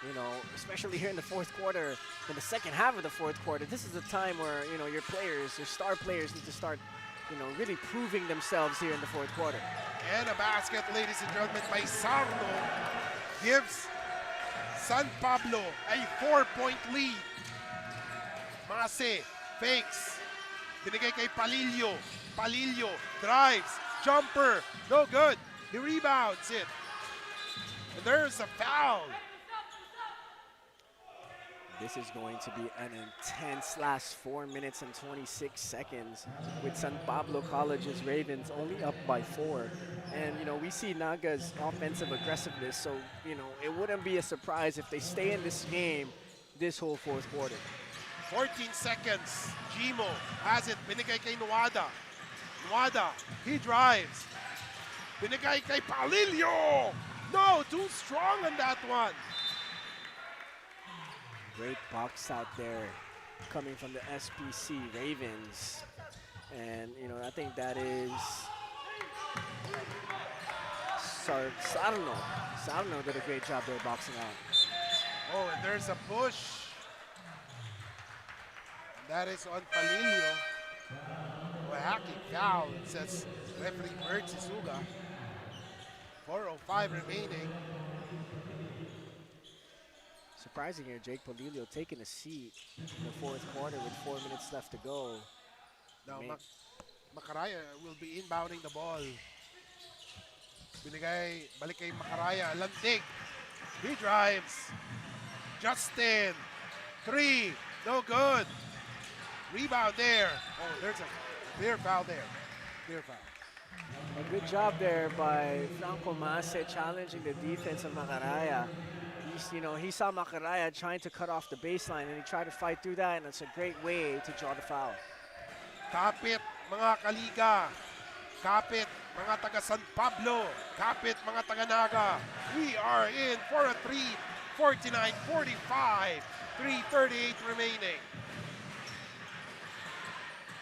you know, especially here in the fourth quarter, in the second half of the fourth quarter, this is the time where, you know, your players, your star players need to start, really proving themselves here in the fourth quarter. And a basket, ladies and gentlemen, by Sarno gives San Pablo a 4-point lead. Mase fakes. Binigay kay Palillo. Palillo drives. Jumper. No good. He rebounds it. And there's a foul. This is going to be an intense last 4 minutes and 26 seconds with San Pablo College's Ravens only up by 4. And, we see Naga's offensive aggressiveness, so, it wouldn't be a surprise if they stay in this game this whole fourth quarter. 14 seconds. Jimo has it. Binigay kay Nuada. Nuada, he drives. Binigay kay Palillo. No, too strong on that one. Great box out there coming from the SPC Ravens. And, I think that is Sarno. Sarno did a great job there boxing out. Oh, and there's a push. That is on Palillo. A hacking foul, says referee Bert Sisuga. 4:05 remaining. Surprising here, Jake Palillo taking a seat in the fourth quarter with 4 minutes left to go. Now, Macaraya will be inbounding the ball. Binigay, balik kay Macaraya. Landig. He drives. Justin. 3. No good. Rebound there. Oh, there's a clear foul there. Clear foul. A good job there by Franco Mase challenging the defense of Macaraya. He saw Macaraya trying to cut off the baseline and he tried to fight through that, and it's a great way to draw the foul. Kapit, mga kaliga. Kapit, mga taga San Pablo. Kapit, mga taga Naga. We are in for a 3:49-45. 3:38 remaining.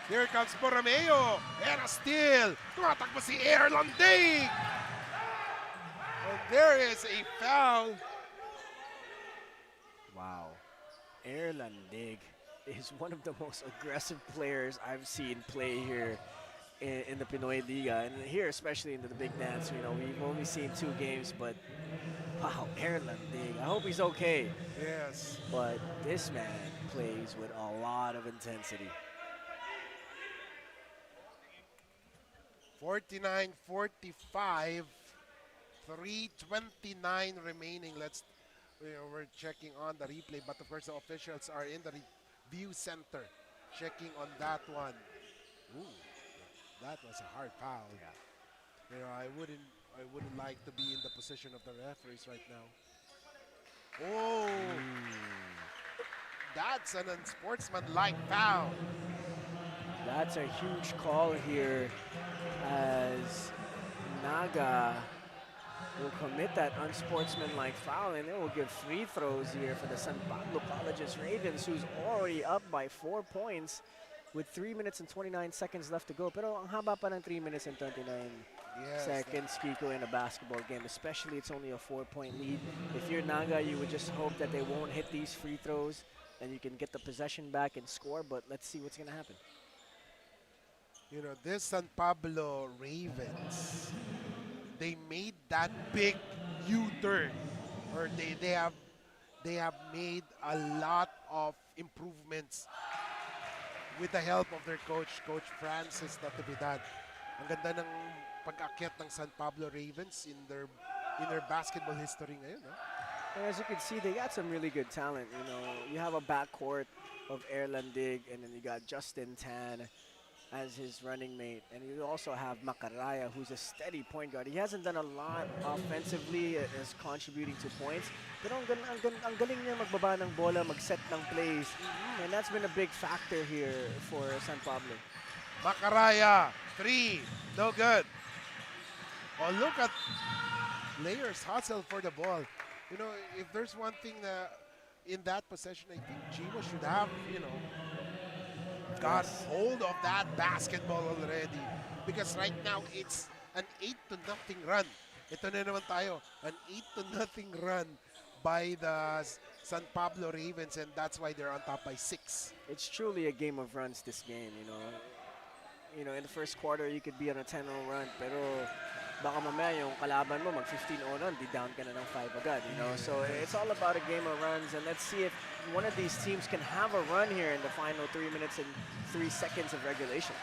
Here comes Borromeo. And a steal. Tumatakbo si Erlandig. And there is a foul. Wow. Erlandig is one of the most aggressive players I've seen play here in the Pinoyliga, and here especially in the Big Dance. We've only seen 2 games, but wow, Erlandig. I hope he's okay. Yes. But this man plays with a lot of intensity. 49-45. 3:29 remaining. We're checking on the replay, but of course the officials are in the review center checking on that one. Ooh, that was a hard foul. Yeah. I wouldn't like to be in the position of the referees right now. Oh, that's an unsportsmanlike foul. That's a huge call here as Naga will commit that unsportsmanlike foul, and it will give free throws here for the San Pablo College's Ravens, who's already up by 4 points with 3 minutes and 29 seconds left to go. Pero ang haba pa ng 3 minutes and 29 seconds, Kiko, in a basketball game, especially it's only a 4-point lead. If you're Naga, you would just hope that they won't hit these free throws and you can get the possession back and score, but let's see what's going to happen. This San Pablo Ravens, they made that big U-turn, or they have made a lot of improvements with the help of their coach Francis Natividad. Ang ganda ng pag-akyat ng San Pablo Ravens in their basketball history ngayon. And as you can see, they got some really good talent. You have a backcourt of Erlandig, and then you got Justin Tan as his running mate. And you also have Macaraya, who's a steady point guard. He hasn't done a lot offensively as contributing to points, pero ang galing niya magbaba ng bola, mag-set ng plays. And that's been a big factor here for San Pablo. Macaraya, 3, no good. Oh, look at players hustle for the ball. If there's one thing in that possession, I think Gino should have, got hold of that basketball already, because right now it's an 8-0 run. Ito na naman tayo, an 8-0 run by the San Pablo Ravens, and that's why they're on top by 6. It's truly a game of runs, this game. you know, in the first quarter, you could be on a 10-0 run. Pero baka mamaya yung kalaban mo mag 15-0 nun, di down ka na ng 5 agad, you know. So it's all about a game of runs, and let's see if one of these teams can have a run here in the final 3 minutes and 3 seconds of regulation.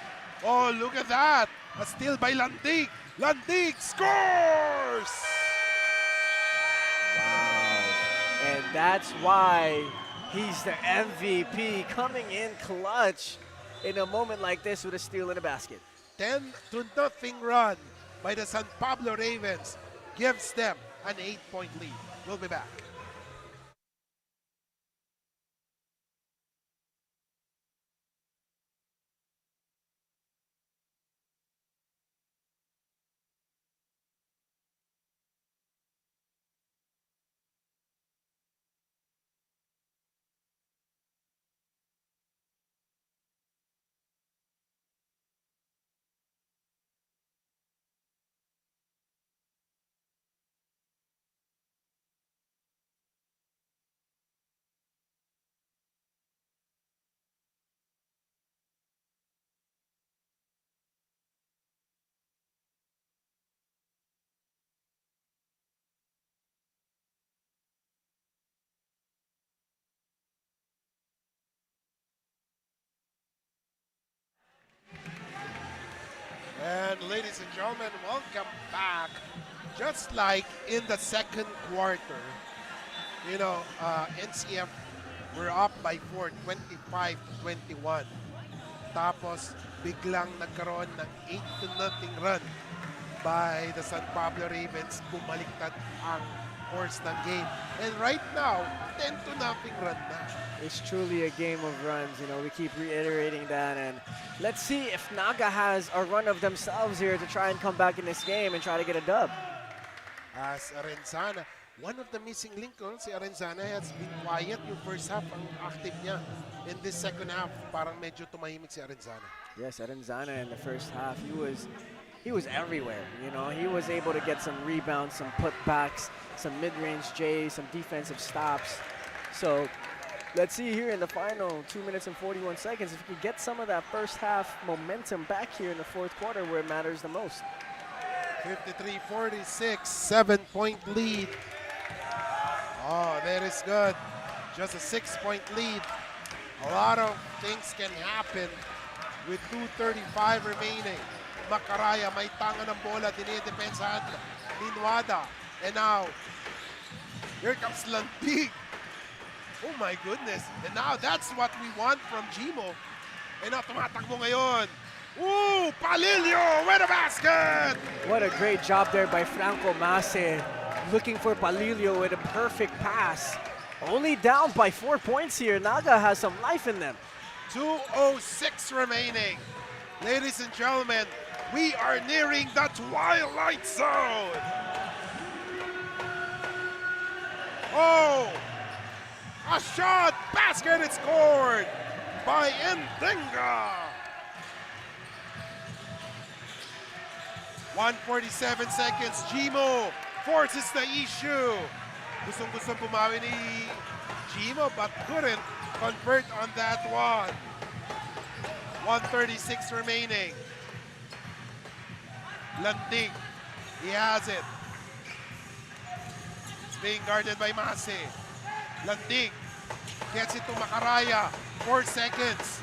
Oh, look at that! A steal by Landig. Landig scores! Wow. And that's why he's the MVP, coming in clutch in a moment like this with a steal and a basket. 10-0 run by the San Pablo Ravens gives them an 8-point lead. We'll be back. And ladies and gentlemen, welcome back. Just like in the second quarter, you know, NCF were up by 4, 25-21. Tapos biglang nagkaroon ng 8-0 run by the San Pablo Ravens. Bumaliktad ang course ng game. And right now, 10-0 run na. It's truly a game of runs, you know, we keep reiterating that, and let's see if Naga has a run of themselves here to try and come back in this game and try to get a dub. As Arenzana, one of the missing link, si Arenzana has been quiet yung first half, ang active niya. In this second half, parang medyo tumahimik si Arenzana. Yes, Arenzana in the first half, he was everywhere, you know. He was able to get some rebounds, some putbacks, some mid-range J's, some defensive stops. So let's see here in the final 2 minutes and 41 seconds if we can get some of that first half momentum back here in the fourth quarter where it matters the most. 53-46, 7-point lead. Oh, that is good. Just a 6-point lead. A lot of things can happen with 2:35 remaining. Macaraya may tanga ng bola, dinidepensahan ni Nuada. And now, here comes Lantig. Oh my goodness. And now that's what we want from Gimo. And now tumatakbo ngayon. Ooh, Palilio with a basket! What a great job there by Franco Mase, looking for Palilio with a perfect pass. Only down by 4 points here. Naga has some life in them. 2:06 remaining. Ladies and gentlemen, we are nearing the twilight zone. Oh! A shot, basket is scored by Endenga. 1:47 seconds, Gimo forces the issue. Gustong-gustong bumawi ni Gimo but couldn't convert on that one. 1:36 remaining. Landig, he has it. It's being guarded by Mase. Landig gets it to Macaraya. 4 seconds.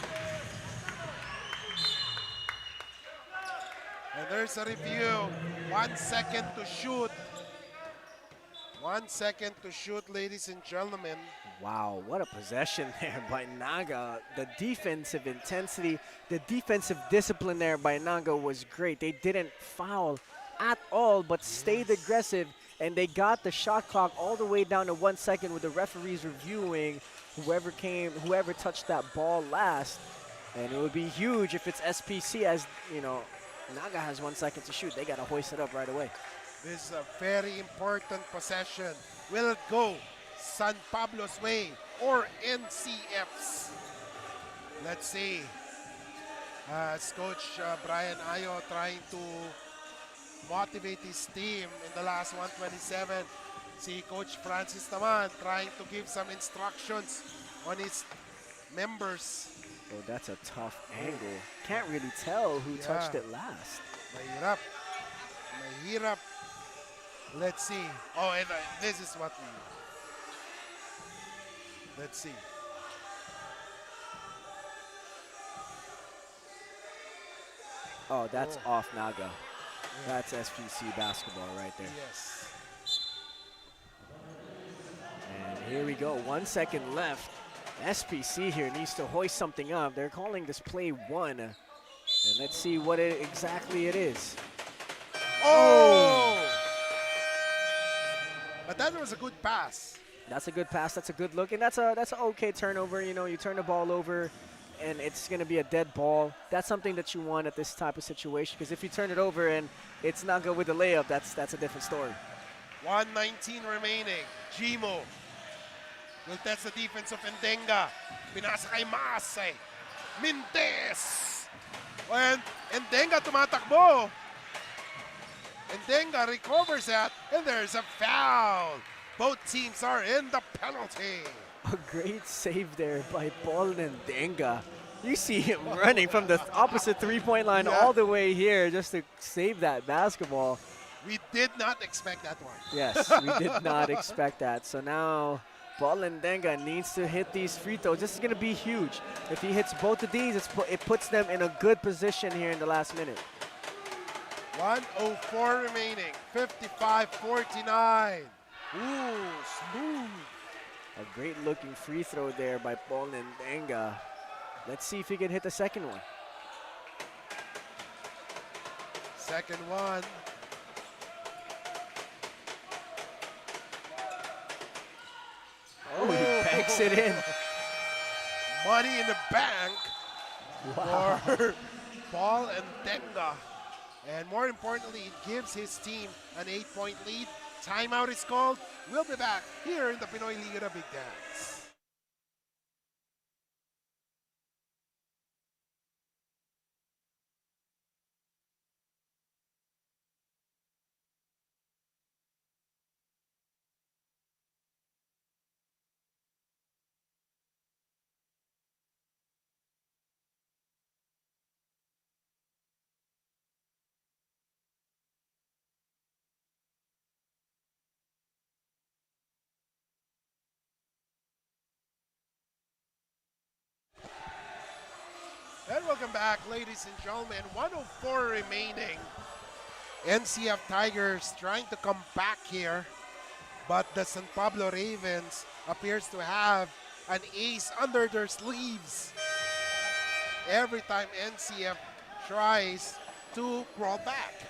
And there's a review. 1 second to shoot. 1 second to shoot, ladies and gentlemen. Wow, what a possession there by Naga. The defensive intensity, the defensive discipline there by Naga was great. They didn't foul at all, but stayed aggressive, and they got the shot clock all the way down to 1 second with the referees reviewing whoever touched that ball last. And it would be huge if it's SPC, as you know, Naga has 1 second to shoot. They got to hoist it up right away. This is a very important possession. Will it go San Pablo's way or NCF's? Let's see. As Coach Brian Ayo trying to motivate his team in the last 127. Si Coach Francis naman trying to give some instructions on his members. Oh, that's a tough angle. Can't really tell who touched it last. Mahirap. Mahirap. Let's see. Oh, and this is what we... Let's see. Oh, that's off Naga. That's SPC basketball right there. Yes. And here we go, 1 second left. SPC here needs to hoist something up. They're calling this play 1. And let's see what exactly it is. Oh! But that was a good pass. That's a good pass, that's a good look, and that's an okay turnover. You know, you turn the ball over and it's gonna be a dead ball. That's something that you want at this type of situation, because if you turn it over and it's not good with the layup, that's a different story. 1:19 remaining. Jimo will test the defense of Endenga. Pinasa kay Mase. Mintes. And Endenga tumatakbo. Endenga recovers that, and there's a foul. Both teams are in the penalty. A great save there by Paul Endenga. You see him running from the opposite three-point line all the way here just to save that basketball. We did not expect that one. Yes, we did not expect that. So now Paul Endenga needs to hit these free throws. This is going to be huge. If he hits both of these, it puts them in a good position here in the last minute. 1:04 remaining. 55-49. Ooh, smooth. A great looking free throw there by Paul Endenga. Let's see if he can hit the second one. Second one. Oh, he banks it in. Money in the bank for Paul Endenga. And more importantly, it gives his team an 8-point lead. Timeout is called. We'll be back here in the Pinoyliga, the Big Dance. And welcome back, ladies and gentlemen. 1:04 remaining. NCF Tigers trying to come back here, but the San Pablo Ravens appears to have an ace under their sleeves. Every time NCF tries to crawl back.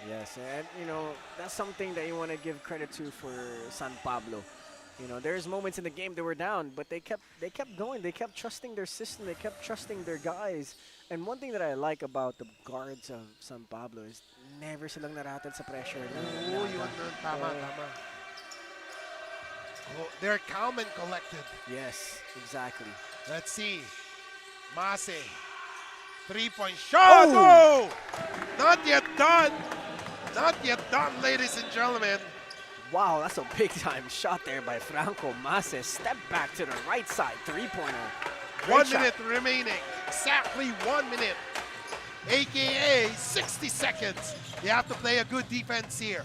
Yes, and you know, that's something that you want to give credit to for San Pablo. You know, there's moments in the game they were down, but they kept going. They kept trusting their system. They kept trusting their guys. And one thing that I like about the guards of San Pablo is never silang naratad sa pressure. Oo, yun. Tama, tama. Oh, they're calm and collected. Yes, exactly. Let's see. Mase. 3-point shot. Oh! Not yet done. Not yet done, ladies and gentlemen. Wow, that's a big-time shot there by Franco Mase. Step back to the right side, three-pointer. 1 minute remaining. Exactly 1 minute. AKA 60 seconds. You have to play a good defense here.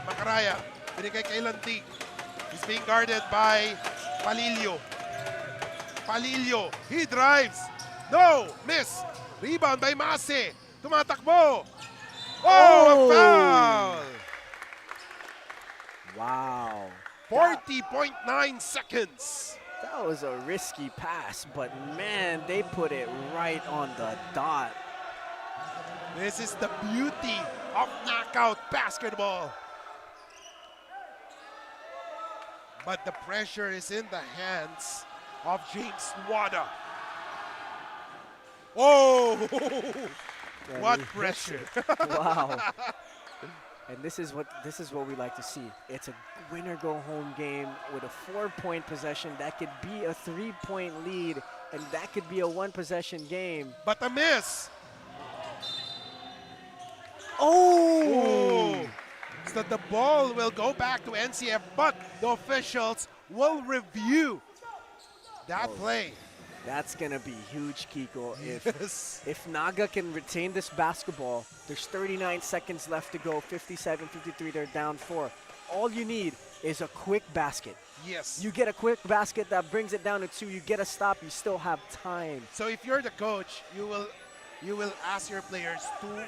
Macaraya, binigay kay Lantig. He's being guarded by Palillo. Palillo, he drives. No, miss. Rebound by Mase. Tumatakbo. Oh, a foul. Wow. 40.9 seconds. That was a risky pass, but man, they put it right on the dot. This is the beauty of knockout basketball. But the pressure is in the hands of James Wada. Oh, what pressure. Wow. And this is what we like to see. It's a winner-go-home game with a 4-point possession. That could be a 3-point lead, and that could be a 1-possession game. But a miss. Oh! So the ball will go back to NCF, but the officials will review That play. That's gonna be huge, Kiko. Yes. If Naga can retain this basketball, there's 39 seconds left to go. 57, 53, they're down 4. All you need is a quick basket. Yes. You get a quick basket that brings it down to 2. You get a stop. You still have time. So if you're the coach, you will ask your players to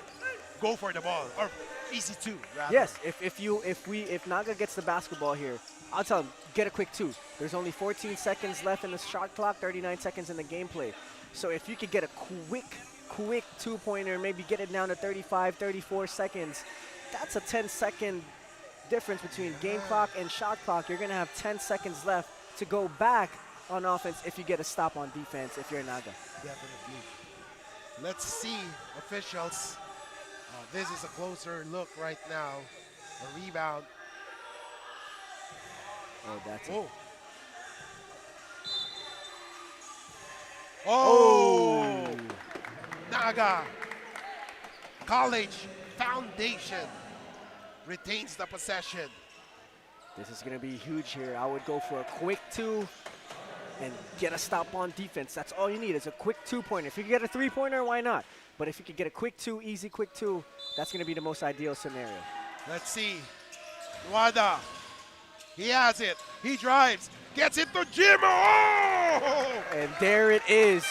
go for the ball or easy 2. Rather. Yes. If Naga gets the basketball here, I'll tell him get a quick 2. There's only 14 seconds left in the shot clock. 39 seconds in the gameplay. So if you could get a quick 2-pointer, maybe get it down to 35, 34 seconds, that's a 10-second difference between game clock and shot clock. You're going to have 10 seconds left to go back on offense if you get a stop on defense if you're Naga. Definitely. Let's see, officials. This is a closer look right now. A rebound. Oh, that's it. Oh. Oh. Naga College Foundation retains the possession. This is going to be huge here. I would go for a quick 2 and get a stop on defense. That's all you need is a quick 2-pointer. If you can get a 3-pointer, why not? But if you could get a quick 2, easy quick 2, that's going to be the most ideal scenario. Let's see. Wada. He has it. He drives. Gets it to Jimmo. Oh! And there it is.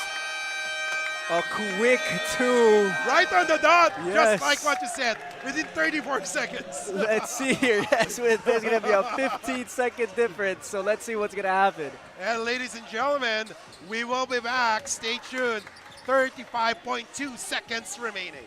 A quick 2. Right on the dot. Yes. Just like what you said. Within 34 seconds. Let's see here. Yes, there's going to be a 15-second difference. So let's see what's going to happen. And ladies and gentlemen, we will be back. Stay tuned. 35.2 seconds remaining.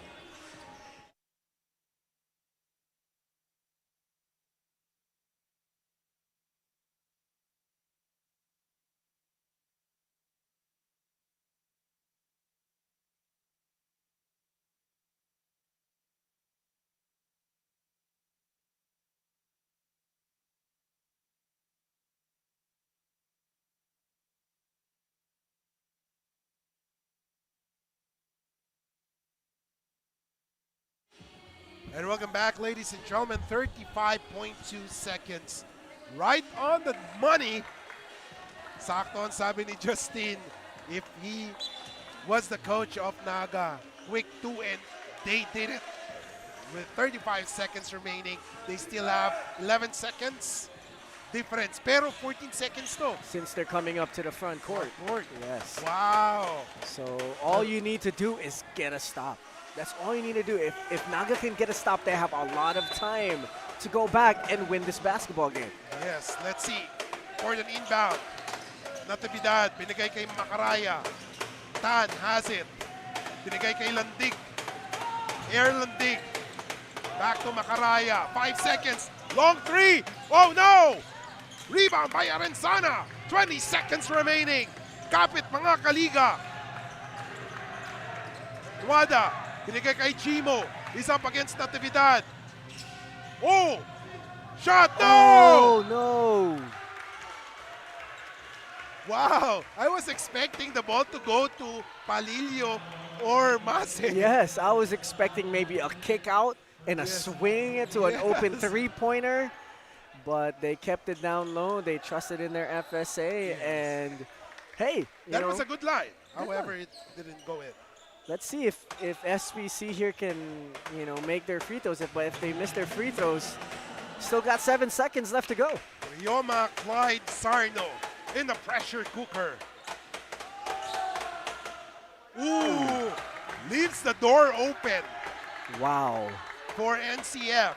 And welcome back, ladies and gentlemen. 35.2 seconds. Right on the money. Sakto ang sabi ni Justin, if he was the coach of Naga, quick 2, and they did it. With 35 seconds remaining, they still have 11 seconds difference. Pero 14 seconds to. Since they're coming up to the front court. Yes. Wow. So all you need to do is get a stop. That's all you need to do. If Naga can get a stop, they have a lot of time to go back and win this basketball game. Yes, let's see. Gordon inbound. Natividad, binigay kay Macaraya. Tan has it. Binigay kay Landig. Air Landig. Back to Macaraya. 5 seconds. Long 3. Oh no! Rebound by Arenzana. 20 seconds remaining. Kapit mga kaliga. Wada. Binigay kay Chimo. He's up against Natividad. Oh! Shot! No! Oh, no! Wow! I was expecting the ball to go to Palillo or Mase. Yes, I was expecting maybe a kick out and a swing to an open 3-pointer, but they kept it down low. They trusted in their FSA, and hey, that was a good line. However, it didn't go in. Let's see if SPC here can, make their free throws. But if they miss their free throws, still got 7 seconds left to go. Yoma Clyde Sarno in the pressure cooker. Ooh, leaves the door open. Wow. For NCF.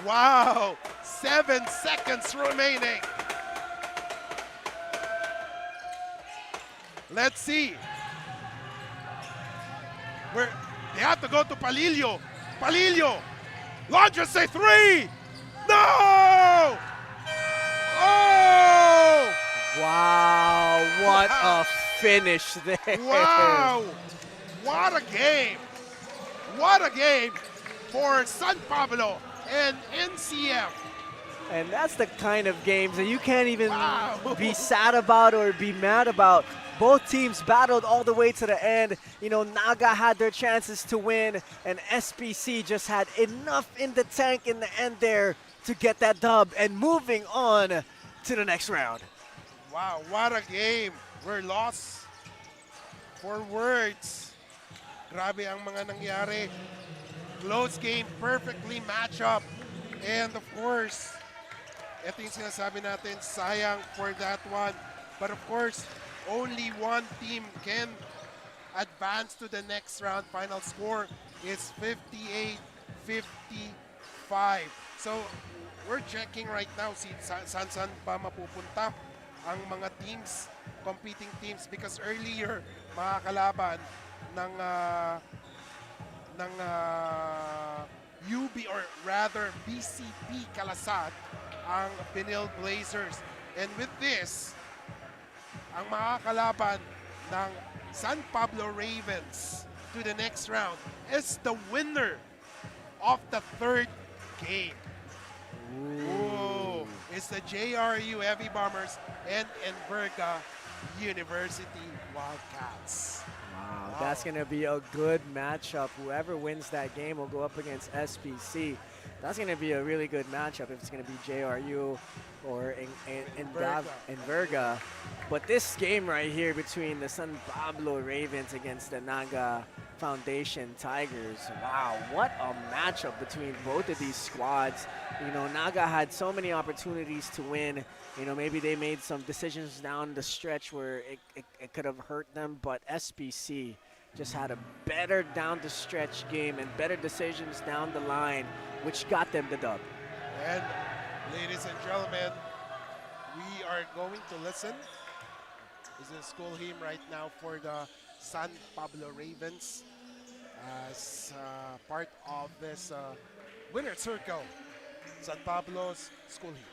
Wow, 7 seconds remaining. Let's see. They have to go to Palillo. Palillo launches a 3. No! Oh! Wow, what a finish there. Wow! What a game. What a game for San Pablo and NCF. And that's the kind of games that you can't even be sad about or be mad about. Both teams battled all the way to the end. Naga had their chances to win, and SPC just had enough in the tank in the end there to get that dub and moving on to the next round. Wow, what a game. We're lost for words. Grabe ang mga nangyari. Close game, perfectly match up. And of course, ito yung sinasabi natin, sayang for that one. But of course, only one team can advance to the next round. Final score is 58-55. So, we're checking right now si saan ba mapupunta ang mga teams, competing teams, because earlier mga kalaban ng UB or rather BCP Kalasat ang Pinil Blazers. And with this, ang makakalaban ng San Pablo Ravens to the next round is the winner of the third game. Ooh. It's the JRU Heavy Bombers and Enverga University Wildcats. Wow, that's going to be a good matchup. Whoever wins that game will go up against SPC. That's going to be a really good matchup if it's going to be JRU or Enverga. But this game right here between the San Pablo Ravens against the Naga Foundation Tigers. Wow, what a matchup between both of these squads. You know, Naga had so many opportunities to win. You know, maybe they made some decisions down the stretch where it could have hurt them, but SPC just had a better down the stretch game and better decisions down the line, which got them the dub. And ladies and gentlemen, we are going to listen. This is a school hymn right now for the San Pablo Ravens as part of this winner circle. San Pablo's school hymn.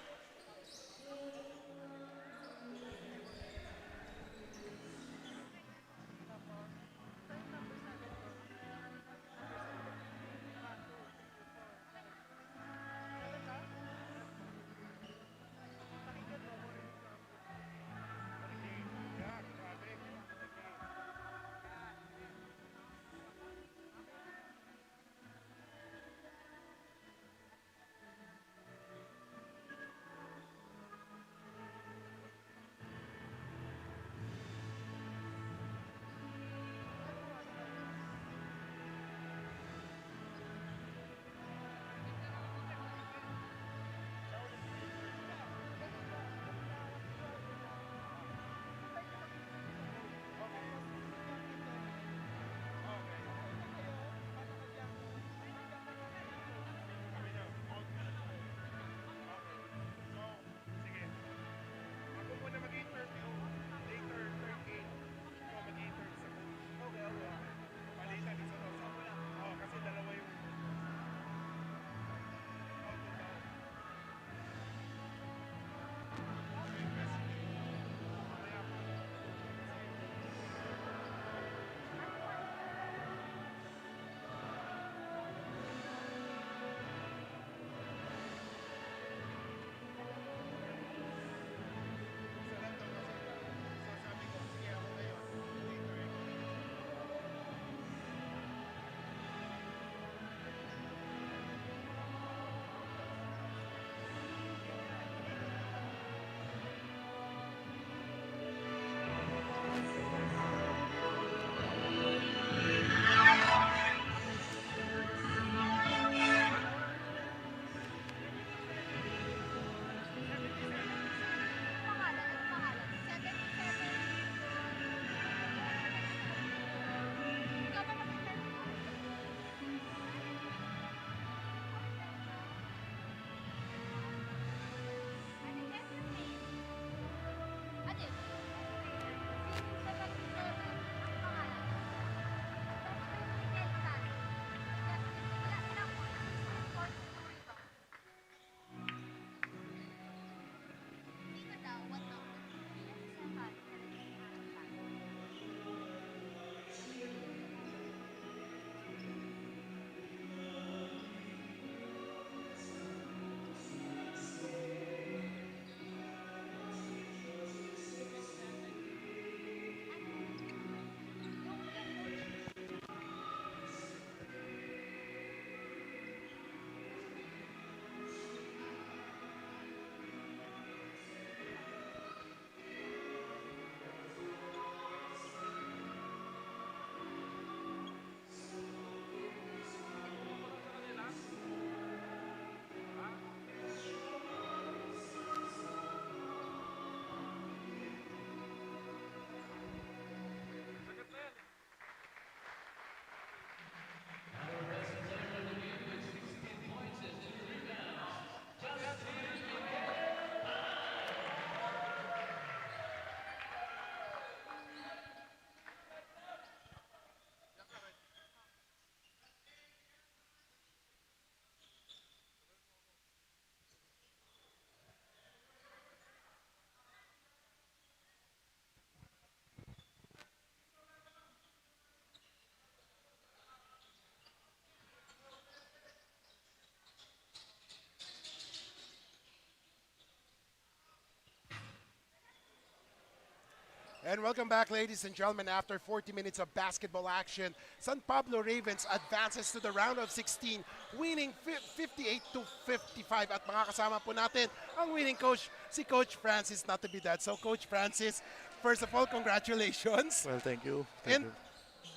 And welcome back, ladies and gentlemen. After 40 minutes of basketball action, San Pablo Ravens advances to the round of 16, winning 58 to 55. At mga kasama po natin, ang winning coach, si Coach Francis, not to be that. So, Coach Francis, first of all, congratulations. Well, thank you. And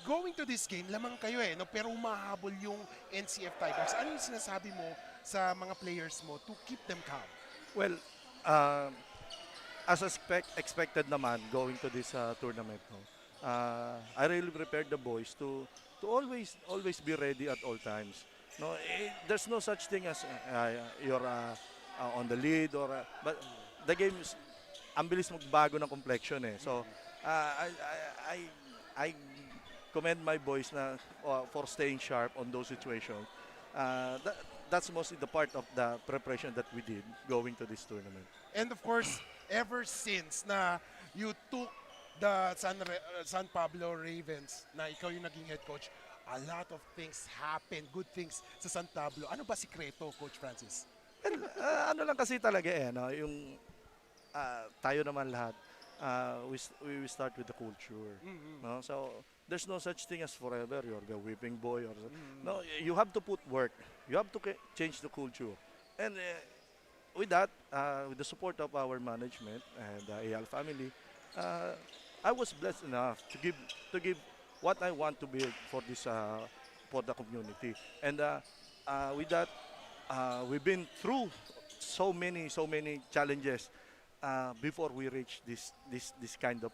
going to this game, lamang kayo no? Pero umahabol yung NCF Tigers. Ano yung sinasabi mo sa mga players mo to keep them calm? Well, as expected naman going to this tournament, no, I really prepared the boys to always be ready at all times. No, there's no such thing as you're on the lead but the game is ang bilis magbago ng complexion eh. So I commend my boys na for staying sharp on those situations. That's mostly the part of the preparation that we did going to this tournament. And of course, ever since na you took the San Pablo Ravens, na ikaw yung naging head coach, a lot of things happen, good things sa San Pablo. Ano ba sikreto, Coach Francis? Well, ano lang kasi talaga no, yung tayo naman lahat, we start with the culture. No? So, there's no such thing as forever. You're the whipping boy. No, you have to put work. You have to change the culture. And with that, with the support of our management and the AL family, I was blessed enough to give what I want to build for this for the community. And with that, we've been through so many challenges before we reach this kind of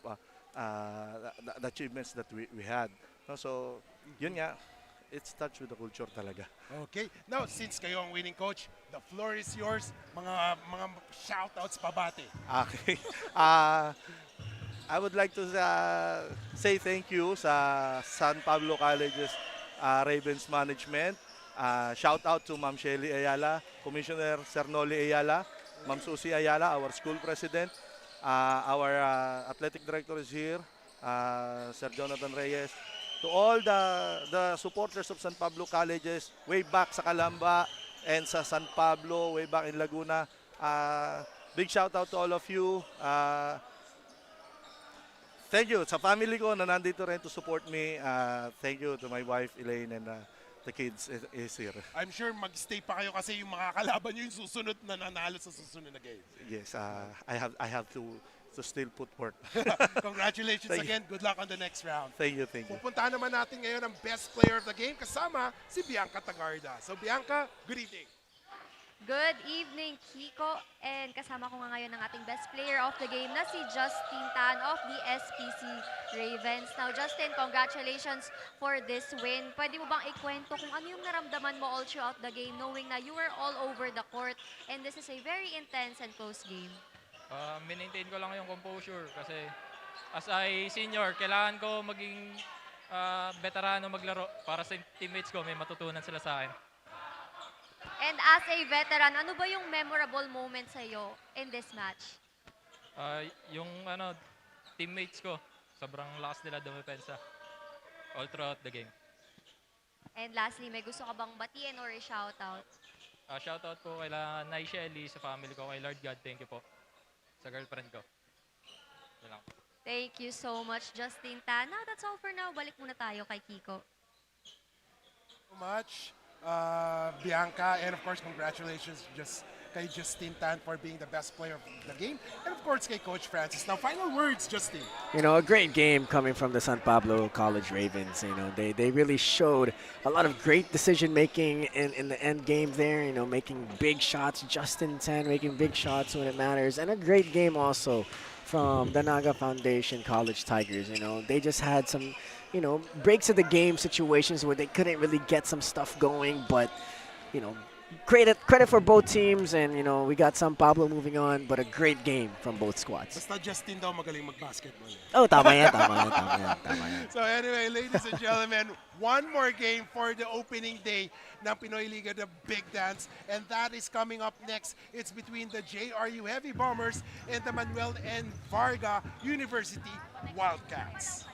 the achievements that we had. So, yun nga, it starts with the culture talaga. Okay. Now, since kayo ang winning coach, the floor is yours. Mga shoutouts pabati. Okay. I would like to say thank you sa San Pablo College's Ravens management. Shout out to Ma'am Shelly Ayala, Commissioner Cernoli Ayala, Ma'am Susie Ayala, our school president. Our athletic director is here, Sir Jonathan Reyes. To all the supporters of San Pablo Colleges, way back sa Calamba and sa San Pablo, way back in Laguna. Big shout out to all of you. Thank you sa family ko na nandito rin to support me. Thank you to my wife Elaine and the kids is here. I'm sure magstay pa kayo kasi yung mga kalaban nyo yung susunod na nanalo sa susunod na game. Yes, I have to still put work. Congratulations again. Good luck on the next round. Thank you. Pupuntahan naman natin ngayon ang best player of the game kasama si Bianca Tagarda. So Bianca, good evening. Good evening, Kiko. And kasama ko nga ngayon ang ating best player of the game na si Justin Tan of the SPC Ravens. Now, Justin, congratulations for this win. Pwede mo bang ikwento kung ano yung naramdaman mo all throughout the game knowing na you were all over the court and this is a very intense and close game? Minmaintain ko lang yung composure kasi as a senior, kailangan ko maging veterano maglaro para sa teammates ko may matutunan sila sa akin. And as a veteran, ano ba yung memorable moment sa iyo in this match? Yung teammates ko, sobrang lakas nila dumepensa all throughout the game. And lastly, may gusto ka bang batiin or i-shoutout? Shoutout po kay Nay Shelly, sa family ko, kay Lord God, thank you po. Sa girlfriend ko. Yun lang. Thank you so much, Justin Tan. Now, that's all for now. Balik muna tayo kay Kiko. So much, Bianca, and of course, congratulations kay Justin Tan for being the best player of the game, and of course, kay Coach Francis. Now, final words, Justin. You know, a great game coming from the San Pablo College Ravens. You know, they really showed a lot of great decision making in the end game there. You know, making big shots. Justin Tan making big shots when it matters, and a great game also from the Naga Foundation College Tigers. You know, they just had some, you know, breaks of the game situations where they couldn't really get some stuff going, but, you know, credit for both teams, and you know we got San Pablo moving on, but a great game from both squads. Basta Justin daw magaling mag-basketball. Oh, tama yan. So anyway, ladies and gentlemen, one more game for the opening day ng Pinoyliga, the Big Dance, and that is coming up next. It's between the JRU Heavy Bombers and the Manuel N. Varga University Wildcats.